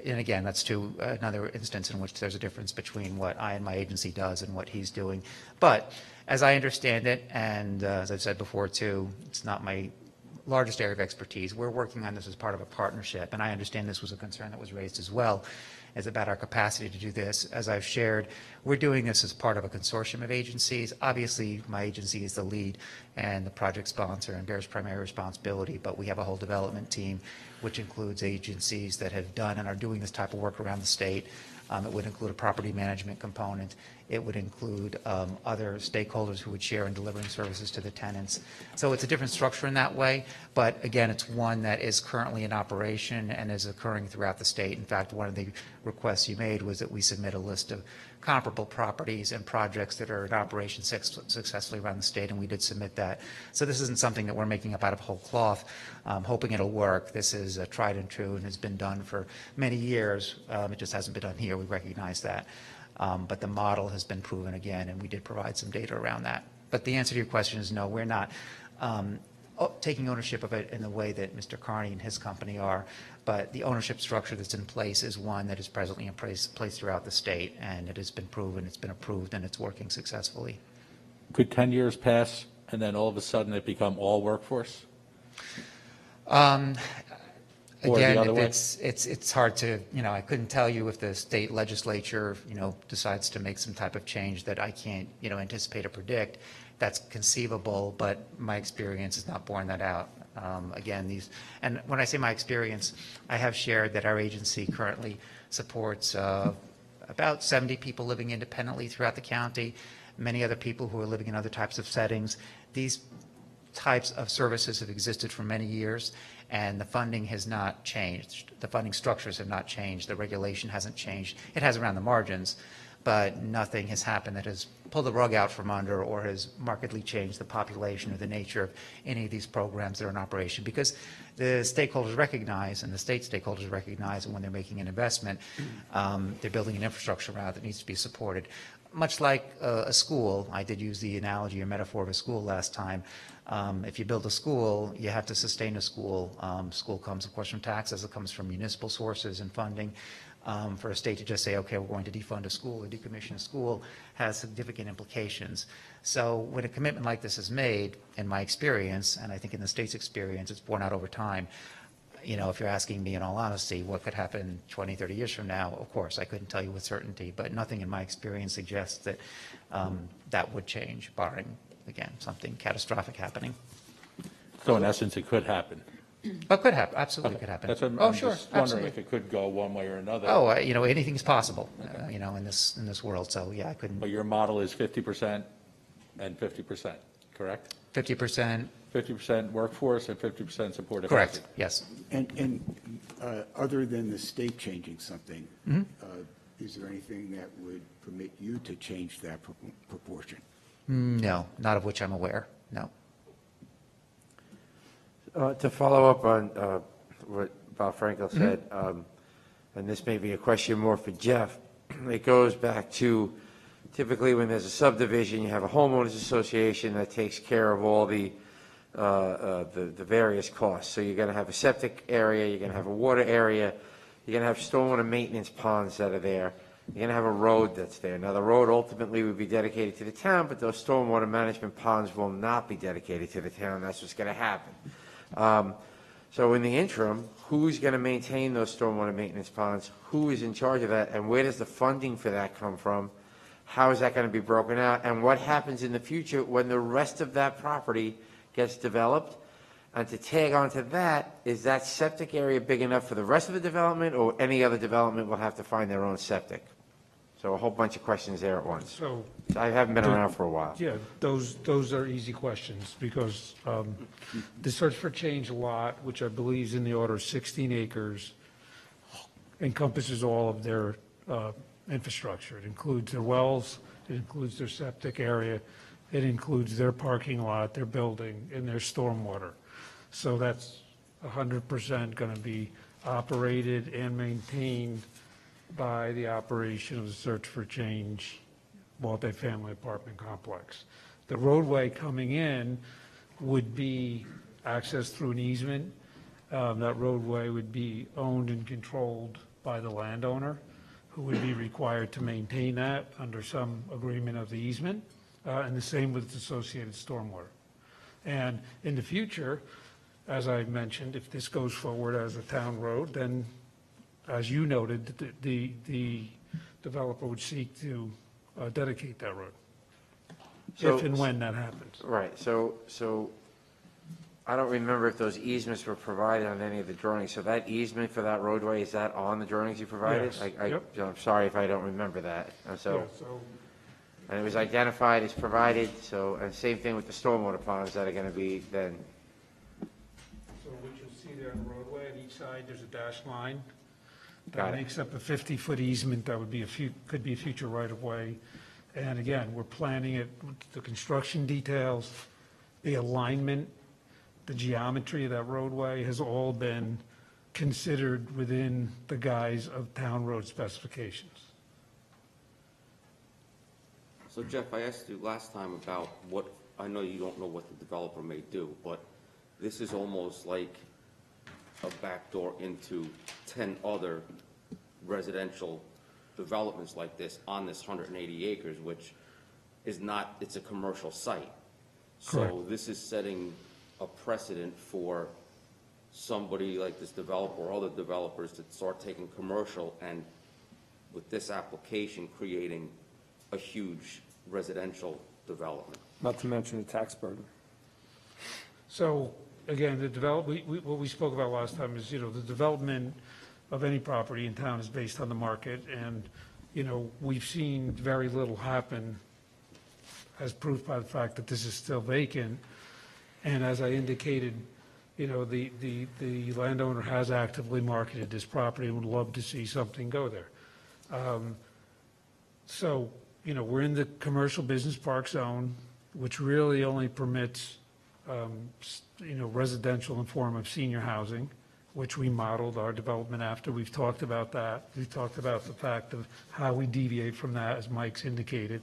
and again, that's another instance in which there's a difference between what I and my agency does and what he's doing. But as I understand it, and as I've said before too, it's not my largest area of expertise. We're working on this as part of a partnership, and I understand this was a concern that was raised as well, is about our capacity to do this. As I've shared, we're doing this as part of a consortium of agencies. Obviously, my agency is the lead and the project sponsor and bears primary responsibility, but we have a whole development team, which includes agencies that have done and are doing this type of work around the state. It would include a property management component. It would include other stakeholders who would share in delivering services to the tenants. So it's a different structure in that way, but again, it's one that is currently in operation and is occurring throughout the state. In fact, one of the requests you made was that we submit a list of comparable properties and projects that are in operation successfully around the state, and we did submit that. So this isn't something that we're making up out of whole cloth, hoping it'll work. This is tried and true and has been done for many years. It just hasn't been done here. We recognize that. But the model has been proven again, and we did provide some data around that. But the answer to your question is no, we're not taking ownership of it in the way that Mr. Carney and his company are, but the ownership structure that's in place is one that is presently in place throughout the state, and it has been proven, it's been approved, and it's working successfully. Could 10 years pass and then all of a sudden it become all workforce? Again, it's hard to, I couldn't tell you if the state legislature, decides to make some type of change that I can't, anticipate or predict. That's conceivable, but my experience has not borne that out. Again, and when I say my experience, I have shared that our agency currently supports about 70 people living independently throughout the county, many other people who are living in other types of settings. These types of services have existed for many years, and the funding has not changed. The funding structures have not changed. The regulation hasn't changed. It has around the margins, but nothing has happened that has pulled the rug out from under or has markedly changed the population or the nature of any of these programs that are in operation, because the stakeholders recognize, and the state stakeholders recognize, when they're making an investment, they're building an infrastructure around it that needs to be supported. Much like a school, I did use the analogy or metaphor of a school last time. If you build a school, you have to sustain a school. School comes, of course, from taxes. It comes from municipal sources and funding. For a state to just say, okay, we're going to defund a school or decommission a school has significant implications. So when a commitment like this is made, in my experience, and I think in the state's experience, it's borne out over time. If you're asking me in all honesty what could happen 20, 30 years from now, of course, I couldn't tell you with certainty, but nothing in my experience suggests that that would change, barring, again, something catastrophic happening. So in essence, it could happen. It could happen, absolutely could happen. That's what I'm sure, just wondering absolutely. if it could go one way or another. Oh, anything's possible, in this world. So yeah, I couldn't. But your model is 50% and 50%, correct? 50%. 50% workforce and 50% supportive Correct. housing. Yes. And other than the state changing something, is there anything that would permit you to change that proportion? No, not of which I'm aware. No. To follow up on what Bob Frankel said, and this may be a question more for Jeff, it goes back to typically when there's a subdivision, you have a homeowners association that takes care of all the various costs. So you're going to have a septic area, you're going to have a water area, you're going to have stormwater maintenance ponds that are there, you're going to have a road that's there. Now, the road ultimately would be dedicated to the town, but those stormwater management ponds will not be dedicated to the town. That's what's going to happen. So in the interim, who's going to maintain those stormwater maintenance ponds? Who is in charge of that? And where does the funding for that come from? How is that going to be broken out? And what happens in the future when the rest of that property gets developed? And to tag onto that, is that septic area big enough for the rest of the development, or any other development will have to find their own septic? So a whole bunch of questions there at once. So I haven't been around for a while. Yeah, those are easy questions, because the Search for Change lot, which I believe is in the order of 16 acres, encompasses all of their infrastructure. It includes their wells, it includes their septic area, it includes their parking lot, their building, and their stormwater. So that's 100% going to be operated and maintained by the operation of the Search for Change multifamily apartment complex. The roadway coming in would be accessed through an easement. That roadway would be owned and controlled by the landowner, who would be required to maintain that under some agreement of the easement, and the same with associated stormwater. And in the future, as I mentioned, if this goes forward as a town road, then, as you noted, the developer would seek to dedicate that road, if and when that happens. Right, so I don't remember if those easements were provided on any of the drawings. So that easement for that roadway, is that on the drawings you provided? Yes. Yep. I'm sorry if I don't remember that. Yeah, And it was identified as provided, so, and same thing with the stormwater ponds that are gonna be then, So what you'll see there on the roadway, on each side, there's a dashed line. Got That it. makes up a 50-foot easement that would be could be a future right-of-way. And again, we're planning it, the construction details, the alignment, the geometry of that roadway has all been considered within the guise of town road specifications. So Jeff, I asked you last time about what, I know you don't know what the developer may do, but this is almost like a backdoor into 10 other residential developments like this on this 180 acres, which is not, it's a commercial site. So Correct. this is setting a precedent for somebody like this developer or other developers to start taking commercial and with this application creating a huge residential development. Not to mention the tax burden. So, again, what we spoke about last time is, the development of any property in town is based on the market, and, we've seen very little happen, as proof by the fact that this is still vacant. And as I indicated, the landowner has actively marketed this property and would love to see something go there. So, we're in the commercial business park zone, which really only permits residential in form of senior housing, which we modeled our development after. We've talked about that. We've talked about the fact of how we deviate from that, as Mike's indicated.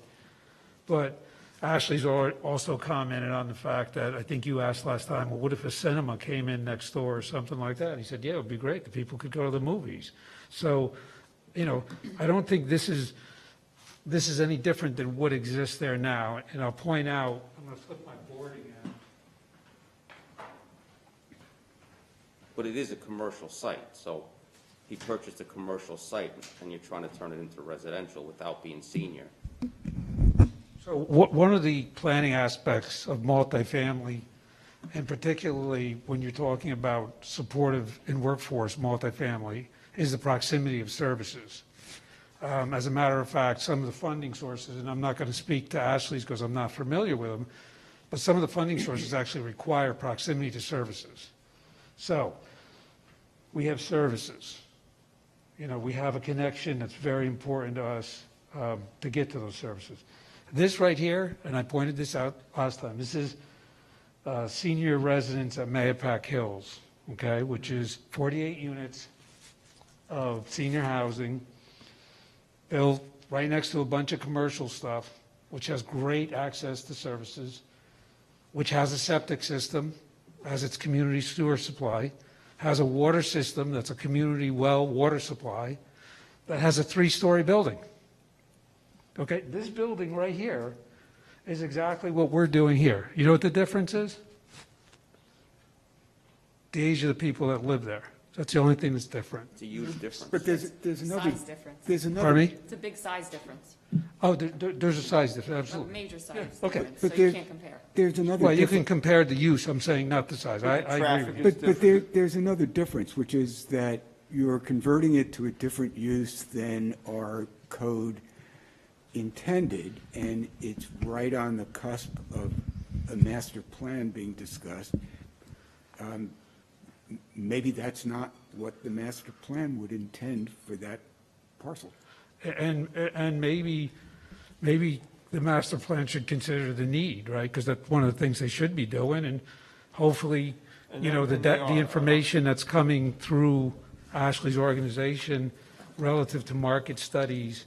But Ashley's also commented on the fact that, I think you asked last time, well, what if a cinema came in next door or something like that? And he said, yeah, it would be great. The people could go to the movies. So, I don't think this is any different than what exists there now. And I'll point out, I'm going to flip my board again. But it is a commercial site, so he purchased a commercial site and you're trying to turn it into residential without being senior. So one of the planning aspects of multifamily, and particularly when you're talking about supportive and workforce multifamily, is the proximity of services. As a matter of fact, some of the funding sources, and I'm not going to speak to Ashley's because I'm not familiar with them, but some of the funding sources actually require proximity to services. So we have services. We have a connection that's very important to us to get to those services. This right here, and I pointed this out last time, this is senior residence at Mahopac Hills, okay, which is 48 units of senior housing built right next to a bunch of commercial stuff, which has great access to services, which has a septic system, has its community sewer supply, has a water system that's a community well water supply, that has a 3-story building. Okay, this building right here is exactly what we're doing here. You know what the difference is? The age of the people that live there. That's the only thing that's different. It's a huge difference. But there's another, Size difference. there's another. Pardon me? It's a big size difference, Oh, there's a size difference, a absolutely. major size okay. difference, But so you there- can't compare. There's another. Well, you can difference. compare the use, I'm saying not the size. I agree with you. But there's another difference, which is that you're converting it to a different use than our code intended, and it's right on the cusp of a master plan being discussed. Maybe that's not what the master plan would intend for that parcel. And maybe the master plan should consider the need, right? Because that's one of the things they should be doing, and hopefully, the information that's coming through Ashley's organization relative to market studies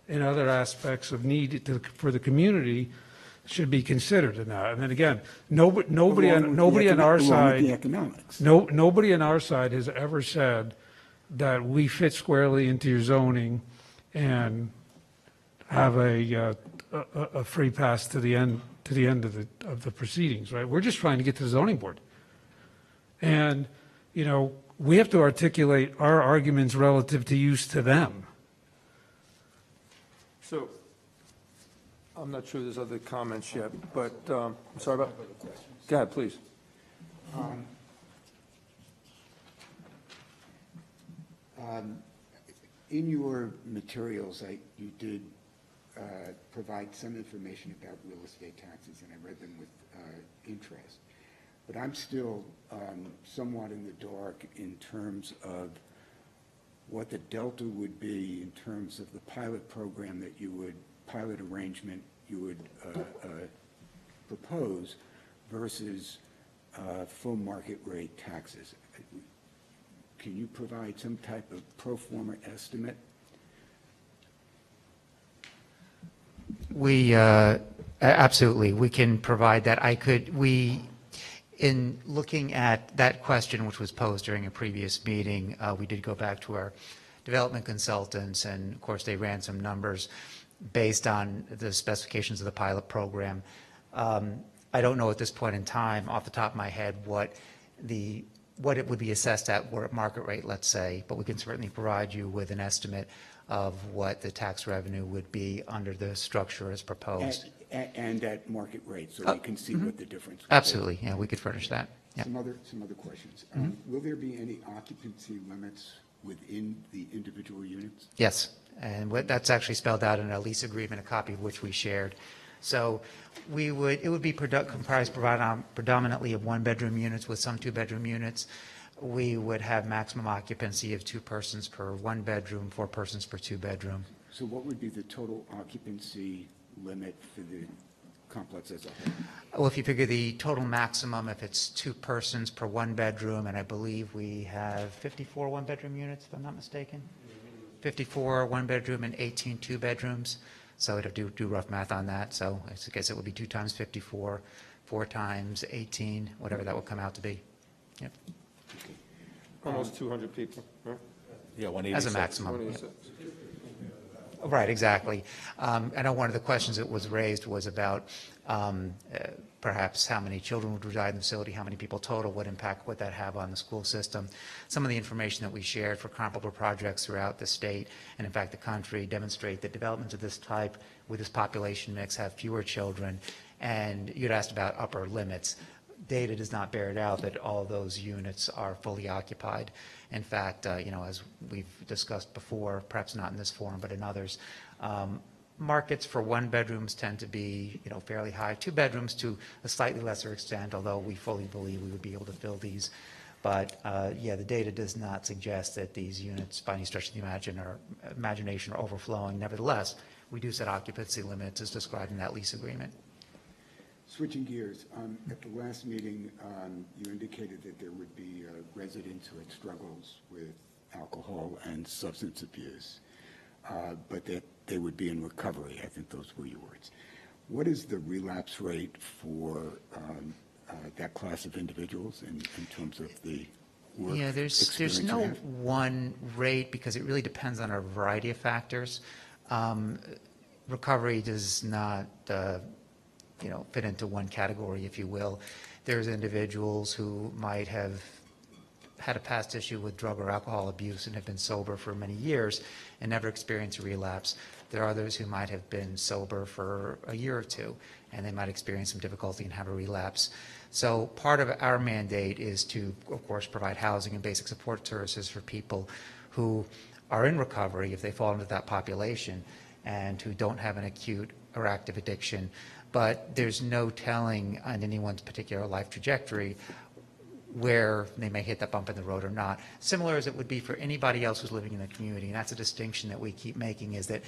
and other aspects of need for the community should be considered in that. And then again, nobody on our Along with side, the economics. nobody on our side has ever said that we fit squarely into your zoning and have a free pass to the end of the proceedings, right? We're just trying to get to the zoning board. And, you know, we have to articulate our arguments relative to use to them. So, I'm not sure there's other comments yet, but, I'm sorry about, go ahead, please. In your materials, you did provide some information about real estate taxes, and I read them with interest. But I'm still somewhat in the dark in terms of what the delta would be in terms of the pilot program that you would, pilot arrangement you would propose versus full market rate taxes. Can you provide some type of pro forma estimate? We, absolutely, we can provide that. In looking at that question, which was posed during a previous meeting, we did go back to our development consultants, and of course they ran some numbers based on the specifications of the pilot program. I don't know at this point in time, off the top of my head, what it would be assessed at market rate, let's say, but we can certainly provide you with an estimate of what the tax revenue would be under the structure as proposed. And at market rate, so we can see what the difference would be. Absolutely, yeah, we could furnish that. Yeah. Some other questions. Will there be any occupancy limits within the individual units? Yes, and that's actually spelled out in a lease agreement, a copy of which we shared. So it would be comprised predominantly of one-bedroom units with some two-bedroom units. We would have maximum occupancy of 2 persons per one bedroom, 4 persons per two-bedroom. So what would be the total occupancy limit for the complex as a whole? Well, if you figure the total maximum, if it's 2 persons per one bedroom, and I believe we have 54 one-bedroom units, if I'm not mistaken. 54 one-bedroom and 18 two-bedrooms. So it'll do rough math on that. So I guess it would be 2 times 54, 4 times 18, whatever that would come out to be. Yep. Almost 200 people, right? Yeah, 186. As a maximum. 186. Right, exactly. I know one of the questions that was raised was about perhaps how many children would reside in the facility, how many people total, what impact would that have on the school system. Some of the information that we shared for comparable projects throughout the state and in fact the country demonstrate that developments of this type with this population mix have fewer children. And you'd asked about upper limits. Data does not bear it out that all those units are fully occupied. In fact, you know, as we've discussed before, perhaps not in this forum, but in others, markets for one bedrooms tend to be, you know, fairly high. 2 bedrooms to a slightly lesser extent, although we fully believe we would be able to fill these. But yeah, the data does not suggest that these units, by any stretch of the imagination, are overflowing. Nevertheless, we do set occupancy limits as described in that lease agreement. Switching gears, at the last meeting, you indicated that there would be residents who had struggles with alcohol and substance abuse, but that they would be in recovery. I think those were your words. What is the relapse rate for that class of individuals in terms of the work Yeah, there's no one rate because it really depends on a variety of factors. Recovery does not you know, fit into one category, if you will. There's individuals who might have had a past issue with drug or alcohol abuse and have been sober for many years and never experienced a relapse. There are others who might have been sober for a year or two and they might experience some difficulty and have a relapse. So part of our mandate is to, of course, provide housing and basic support services for people who are in recovery if they fall into that population and who don't have an acute or active addiction. But there's no telling on anyone's particular life trajectory where they may hit that bump in the road or not. Similar as it would be for anybody else who's living in the community, and that's a distinction that we keep making, is that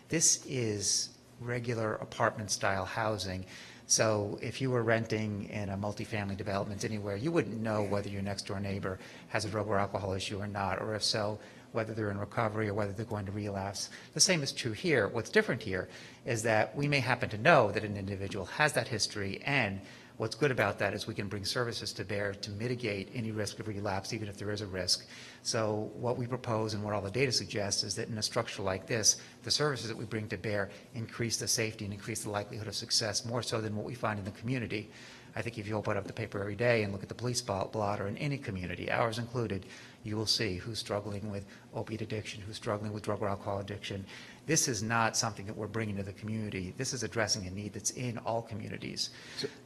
this is regular apartment-style housing. So if you were renting in a multifamily development anywhere, you wouldn't know whether your next-door neighbor has a drug or alcohol issue or not, or if so, whether they're in recovery or whether they're going to relapse. The same is true here. What's different here is that we may happen to know that an individual has that history, and What's good about that is we can bring services to bear to mitigate any risk of relapse, even if there is a risk. So what we propose and what all the data suggests is that in a structure like this, the services that we bring to bear increase the safety and increase the likelihood of success more so than what we find in the community. I think if you open up the paper every day and look at the police blotter in any community, ours included, you will see who's struggling with opiate addiction, who's struggling with drug or alcohol addiction. This is not something that we're bringing to the community. This is addressing a need that's in all communities.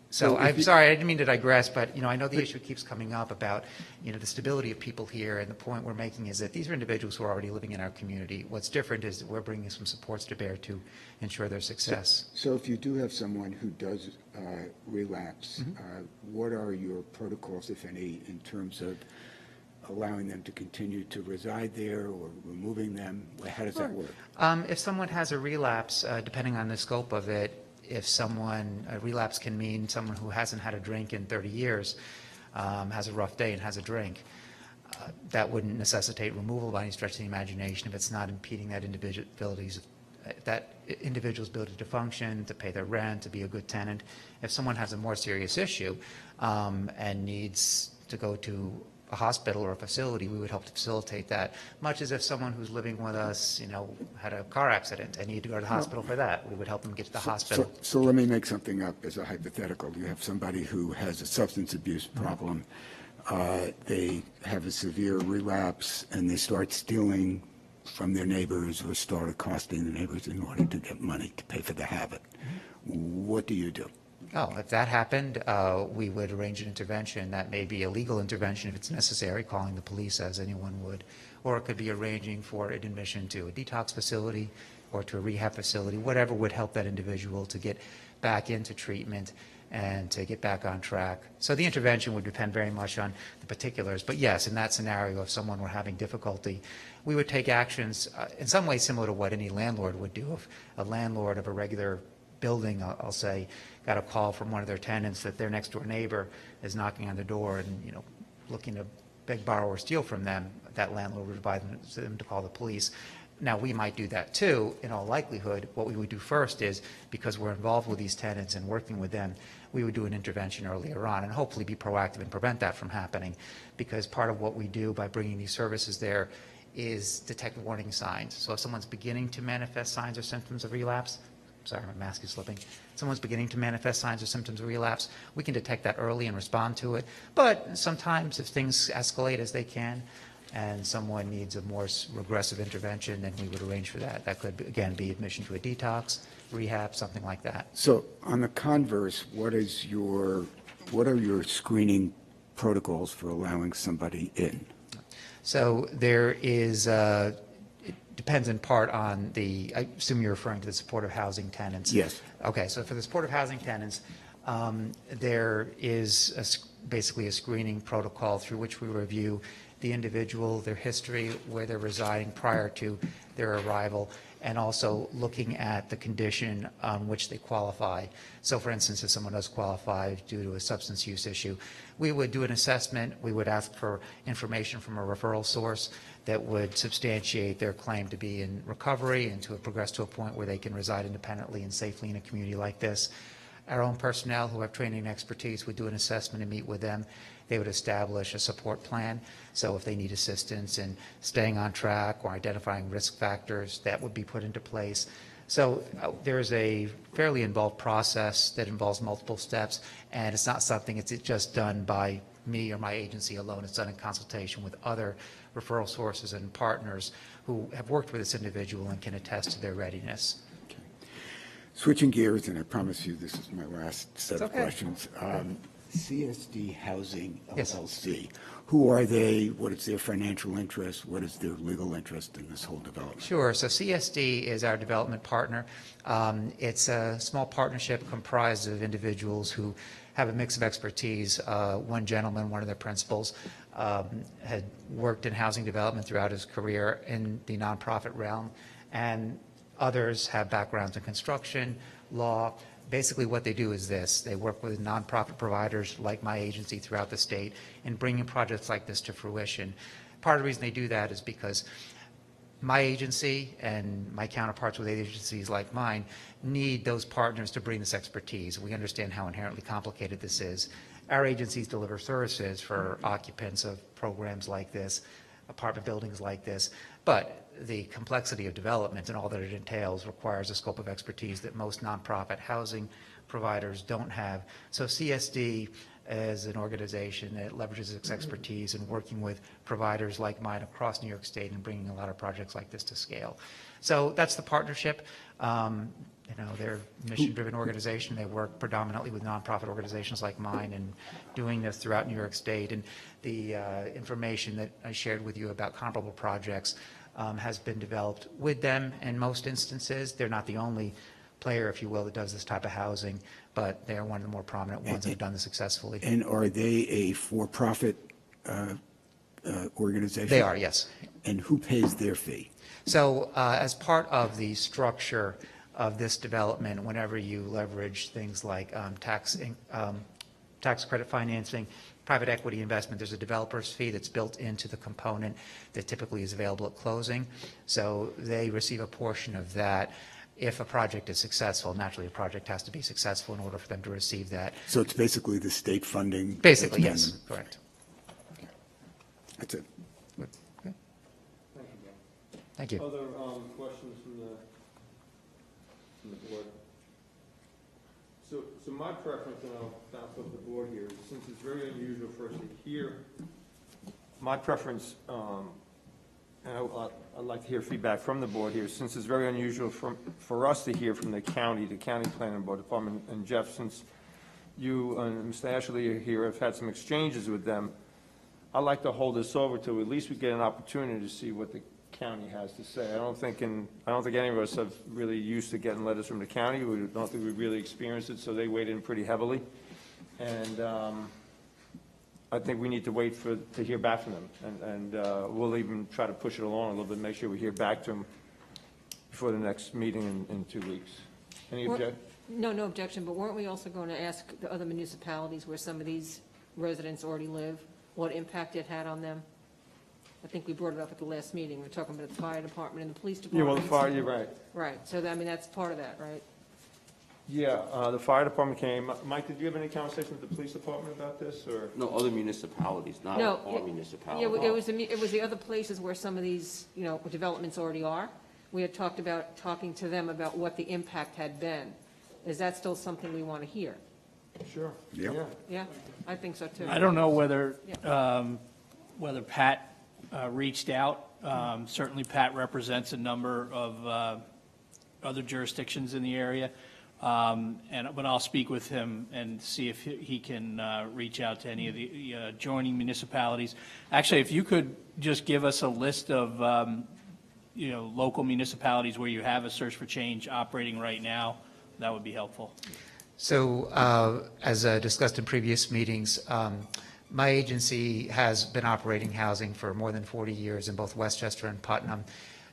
So I'm sorry, I didn't mean to digress, but, I know the issue keeps coming up about, the stability of people here, and the point we're making is that these are individuals who are already living in our community. What's different is that we're bringing some supports to bear to ensure their success. So if you do have someone who does relapse, what are your protocols, if any, in terms of allowing them to continue to reside there or removing them? How does that work? If someone has a relapse, depending on the scope of it, a relapse can mean someone who hasn't had a drink in 30 years, has a rough day and has a drink. That wouldn't necessitate removal by any stretch of the imagination if it's not impeding that individual's ability to function, to pay their rent, to be a good tenant. If someone has a more serious issue and needs to go to a hospital or a facility, we would help to facilitate that, much as if someone who's living with us, had a car accident and needed to go to the hospital for that. We would help them get to the hospital. So let me make something up as a hypothetical. You have somebody who has a substance abuse problem. They have a severe relapse, and they start stealing from their neighbors or start accosting the neighbors in order to get money to pay for the habit. What do you do? Oh, if that happened, we would arrange an intervention. That may be a legal intervention if it's necessary, calling the police as anyone would, or it could be arranging for an admission to a detox facility or to a rehab facility, whatever would help that individual to get back into treatment and to get back on track. So the intervention would depend very much on the particulars. But yes, in that scenario, if someone were having difficulty, we would take actions in some ways similar to what any landlord would do. If a landlord of a regular building, I'll say, got a call from one of their tenants that their next door neighbor is knocking on the door and, looking to beg, borrow, or steal from them, that landlord would advise them to call the police. Now, we might do that too, in all likelihood. What we would do first is, because we're involved with these tenants and working with them, we would do an intervention earlier on and hopefully be proactive and prevent that from happening, because part of what we do by bringing these services there is detect warning signs. So if someone's beginning to manifest signs or symptoms of relapse, sorry, my mask is slipping. Someone's beginning to manifest signs or symptoms of relapse, we can detect that early and respond to it. But sometimes if things escalate as they can and someone needs a more regressive intervention, then we would arrange for that. That could, again, be admission to a detox, rehab, something like that. So on the converse, what are your screening protocols for allowing somebody in? So there is it depends in part on I assume you're referring to the supportive housing tenants. Yes. Okay, so for the supportive housing tenants, there is basically a screening protocol through which we review the individual, their history, where they're residing prior to their arrival, and also looking at the condition on which they qualify. So for instance, if someone does qualify due to a substance use issue, we would do an assessment. We would ask for information from a referral source that would substantiate their claim to be in recovery and to progress to a point where they can reside independently and safely in a community like this. Our own personnel who have training and expertise would do an assessment and meet with them. They would establish a support plan. So if they need assistance in staying on track or identifying risk factors, that would be put into place. So there's a fairly involved process that involves multiple steps, and it's not something it's just done by me or my agency alone. It's done in consultation with other referral sources and partners who have worked with this individual and can attest to their readiness. Okay. Switching gears, and I promise you this is my last set of questions. CSD Housing LLC. Who are they? What is their financial interest? What is their legal interest in this whole development? Sure. So CSD is our development partner. It's a small partnership comprised of individuals who have a mix of expertise. One gentleman, one of their principals, had worked in housing development throughout his career in the nonprofit realm, and others have backgrounds in construction, law. Basically what they do is this: they work with nonprofit providers like my agency throughout the state in bringing projects like this to fruition. Part of the reason they do that is because My agency and my counterparts with agencies like mine need those partners to bring this expertise. We understand how inherently complicated this is. Our agencies deliver services for occupants of programs like this, apartment buildings like this, but the complexity of development and all that it entails requires a scope of expertise that most nonprofit housing providers don't have. So CSD, as an organization that leverages its expertise in working with providers like mine across New York State and bringing a lot of projects like this to scale. So that's the partnership. They're a mission-driven organization. They work predominantly with nonprofit organizations like mine and doing this throughout New York State. And the information that I shared with you about comparable projects has been developed with them in most instances. They're not the only player, if you will, that does this type of housing, but they're one of the more prominent ones that have done this successfully. And are they a for-profit organization? They are, yes. And who pays their fee? So as part of the structure of this development, whenever you leverage things like tax credit financing, private equity investment, there's a developer's fee that's built into the component that typically is available at closing. So they receive a portion of that. If a project is successful, naturally a project has to be successful in order for them to receive that. So it's basically the state funding? Basically, yes, correct. That's it. Okay. Thank you. Other questions from the board? So my preference, and I'll bounce off the board here, since it's very unusual for us to hear, my preference, and I'd like to hear feedback from the board here, since it's very unusual for us to hear from the county planning board department, and Jeff, since you and Mr. Ashley are here, have had some exchanges with them, I'd like to hold this over till at least we get an opportunity to see what the county has to say. I don't think any of us have really used to getting letters from the county. We don't think we've really experienced it, so they weighed in pretty heavily. And I think we need to wait to hear back from them. And we'll even try to push it along a little bit, make sure we hear back to them before the next meeting in 2 weeks. Any objection? No objection, but weren't we also going to ask the other municipalities where some of these residents already live, what impact it had on them? I think we brought it up at the last meeting. We're talking about the fire department and the police Yeah, department. well, the fire, you're right. Right, so that's part of that, right? Yeah, the fire department came. Mike, did you have any conversation with the police department about this, or? No, other municipalities, not No, our municipality. Yeah, it was the other places where some of these, developments already are. We had talked about talking to them about what the impact had been. Is that still something we want to hear? Sure. Yeah. Yeah, I think so too. I don't know whether Pat reached out. Certainly Pat represents a number of other jurisdictions in the area. But I'll speak with him and see if he can reach out to any of the adjoining municipalities. Actually, if you could just give us a list of local municipalities where you have a Search for Change operating right now, that would be helpful. So as discussed in previous meetings, my agency has been operating housing for more than 40 years in both Westchester and Putnam,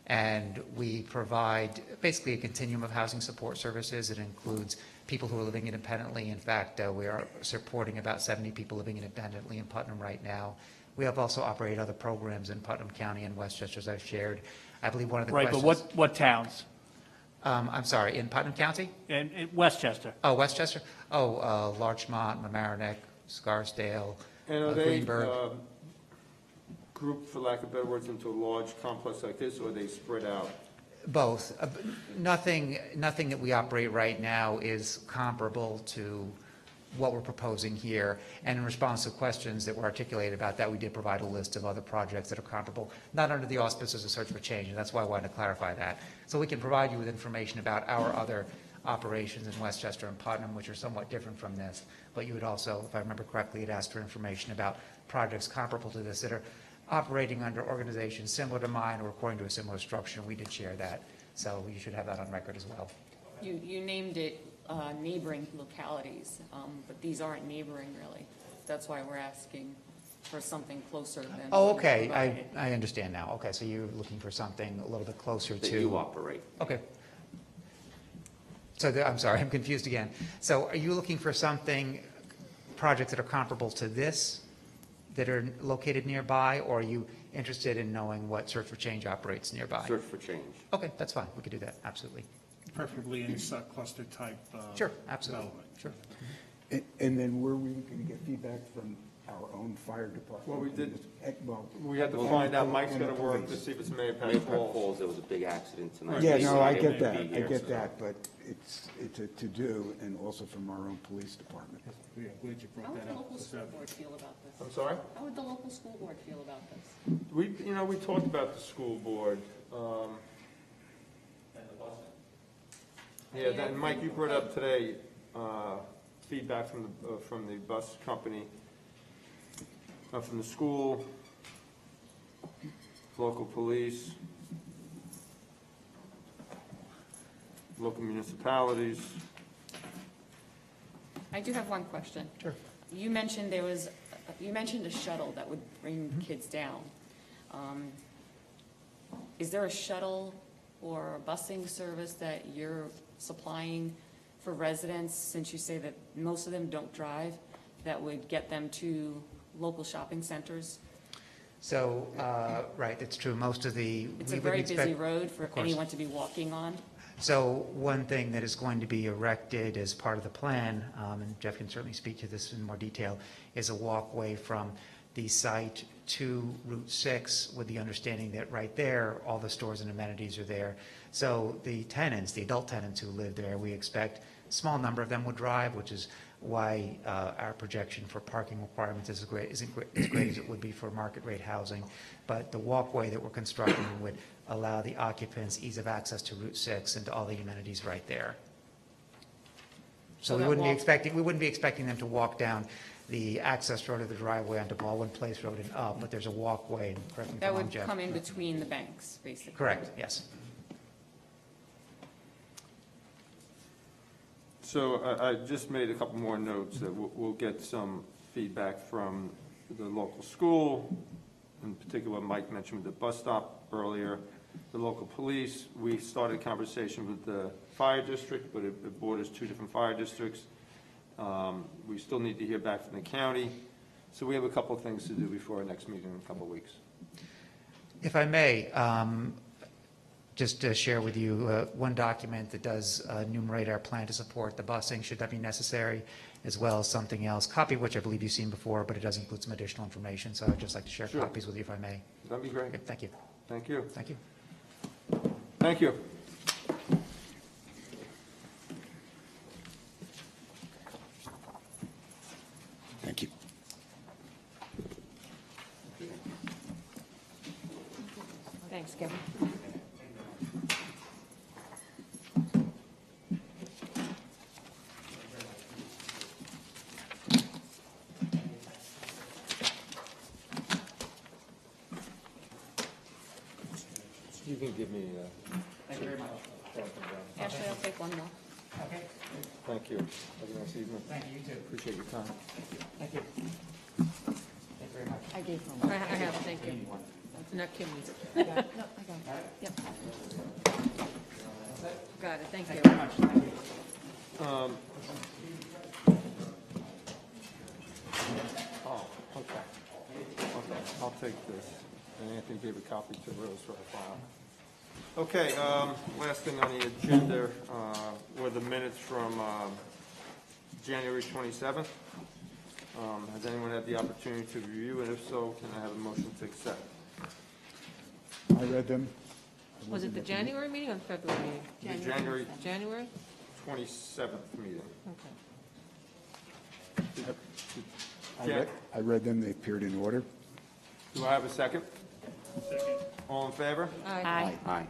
and we provide basically a continuum of housing support services. It includes people who are living independently. In fact, we are supporting about 70 people living independently in Putnam right now. We have also operated other programs in Putnam County and Westchester, as I've shared. I believe one of the questions... Right, but what towns? I'm sorry, in Putnam County? In Westchester. Oh, Westchester? Oh, Larchmont, Mamaroneck, Scarsdale, And are they Greenberg. grouped, for lack of better words, into a large complex like this, or are they spread out? Both. Nothing that we operate right now is comparable to what we're proposing here. And in response to questions that were articulated about that, we did provide a list of other projects that are comparable, not under the auspices of Search for Change, and that's why I wanted to clarify that. So we can provide you with information about our other operations in Westchester and Putnam, which are somewhat different from this. But you would also, if I remember correctly, had asked for information about projects comparable to this that are operating under organizations similar to mine or according to a similar structure, and we did share that. So you should have that on record as well. You named it neighboring localities, but these aren't neighboring really. That's why we're asking for something closer than. Oh, what you okay, provided. I understand now. Okay, so you're looking for something a little bit closer That to. you operate. Okay. So I'm sorry, I'm confused again. So are you looking for projects that are comparable to this, that are located nearby, or are you interested in knowing what Search for Change operates nearby. Search for change. Okay, that's fine. We could do that, absolutely. Preferably in cluster type. Sure, absolutely. Development. Sure. And then were we going to get feedback from our own fire department? Well, we did. Well, We had to find out, Mike's gonna work to see if it's Mayapack Mayapack Falls. Falls, there was a big accident tonight. Yeah, They no, I said get they that, would be I here, get so- that, but it's a to-do, and also from our own police department. Yeah, glad you How brought would that the up. local school board feel about this? I'm sorry? How would the local school board feel about this? We talked about the school board. Yeah, then, Mike, you brought up today, feedback from the bus company, from the school, local police, local municipalities. I do have one question. Sure. You mentioned you mentioned a shuttle that would bring kids down. Is there a shuttle or a busing service that you're supplying for residents, since you say that most of them don't drive, that would get them to local shopping centers? So, right, it's true. Most of the. It's we a would very expect- busy road for Of course. anyone to be walking on. So one thing that is going to be erected as part of the plan, and Jeff can certainly speak to this in more detail, is a walkway from the site to Route 6 with the understanding that right there, all the stores and amenities are there. So the tenants, the adult tenants who live there, we expect a small number of them would drive, which is why our projection for parking requirements isn't great as it would be for market rate housing. But the walkway that we're constructing would allow the occupants ease of access to Route 6 and to all the amenities right there. So we that wouldn't be walk- expecting them to walk down the access road or the driveway onto Baldwin Place Road and up, but there's a walkway, and correct me if That I'm wrong, would Jeff. come in between the banks, basically. Correct, yes. So I just made a couple more notes that we'll get some feedback from the local school, in particular Mike mentioned the bus stop earlier, the local police. We started a conversation with the fire district, but it borders two different fire districts. We still need to hear back from the county. So we have a couple of things to do before our next meeting in a couple of weeks. If I may, just to share with you one document that does enumerate our plan to support the busing, should that be necessary, as well as something else, copy of which I believe you've seen before, but it does include some additional information, so I'd just like to share Sure. copies with you if I may. That'd be great. Okay, thank you. Thank you. Thank you. Thank you. Thank you. Thanks, Kevin. You can give me. Thank you very much. Ashley, I'll take one more. Okay. Thank you. Have a nice evening. Thank you, you too. Appreciate your time. Thank you. Thank you very much. I gave one. I have, thank you. Not Kim needs it. No, I got it. Yep. Got it, thank you. Thank you very much. Thank you. Oh, okay. Okay, I'll take this. And Anthony gave a copy to Rose for our file. Okay, last thing on the agenda were the minutes from January 27th. Has anyone had the opportunity to review, and if so, can I have a motion to accept? I read them. Was it the January meeting or the February meeting? The January January? 27th meeting. Okay. I read them, they appeared in order. Do I have a second? Second. All in favor? Aye. Aye.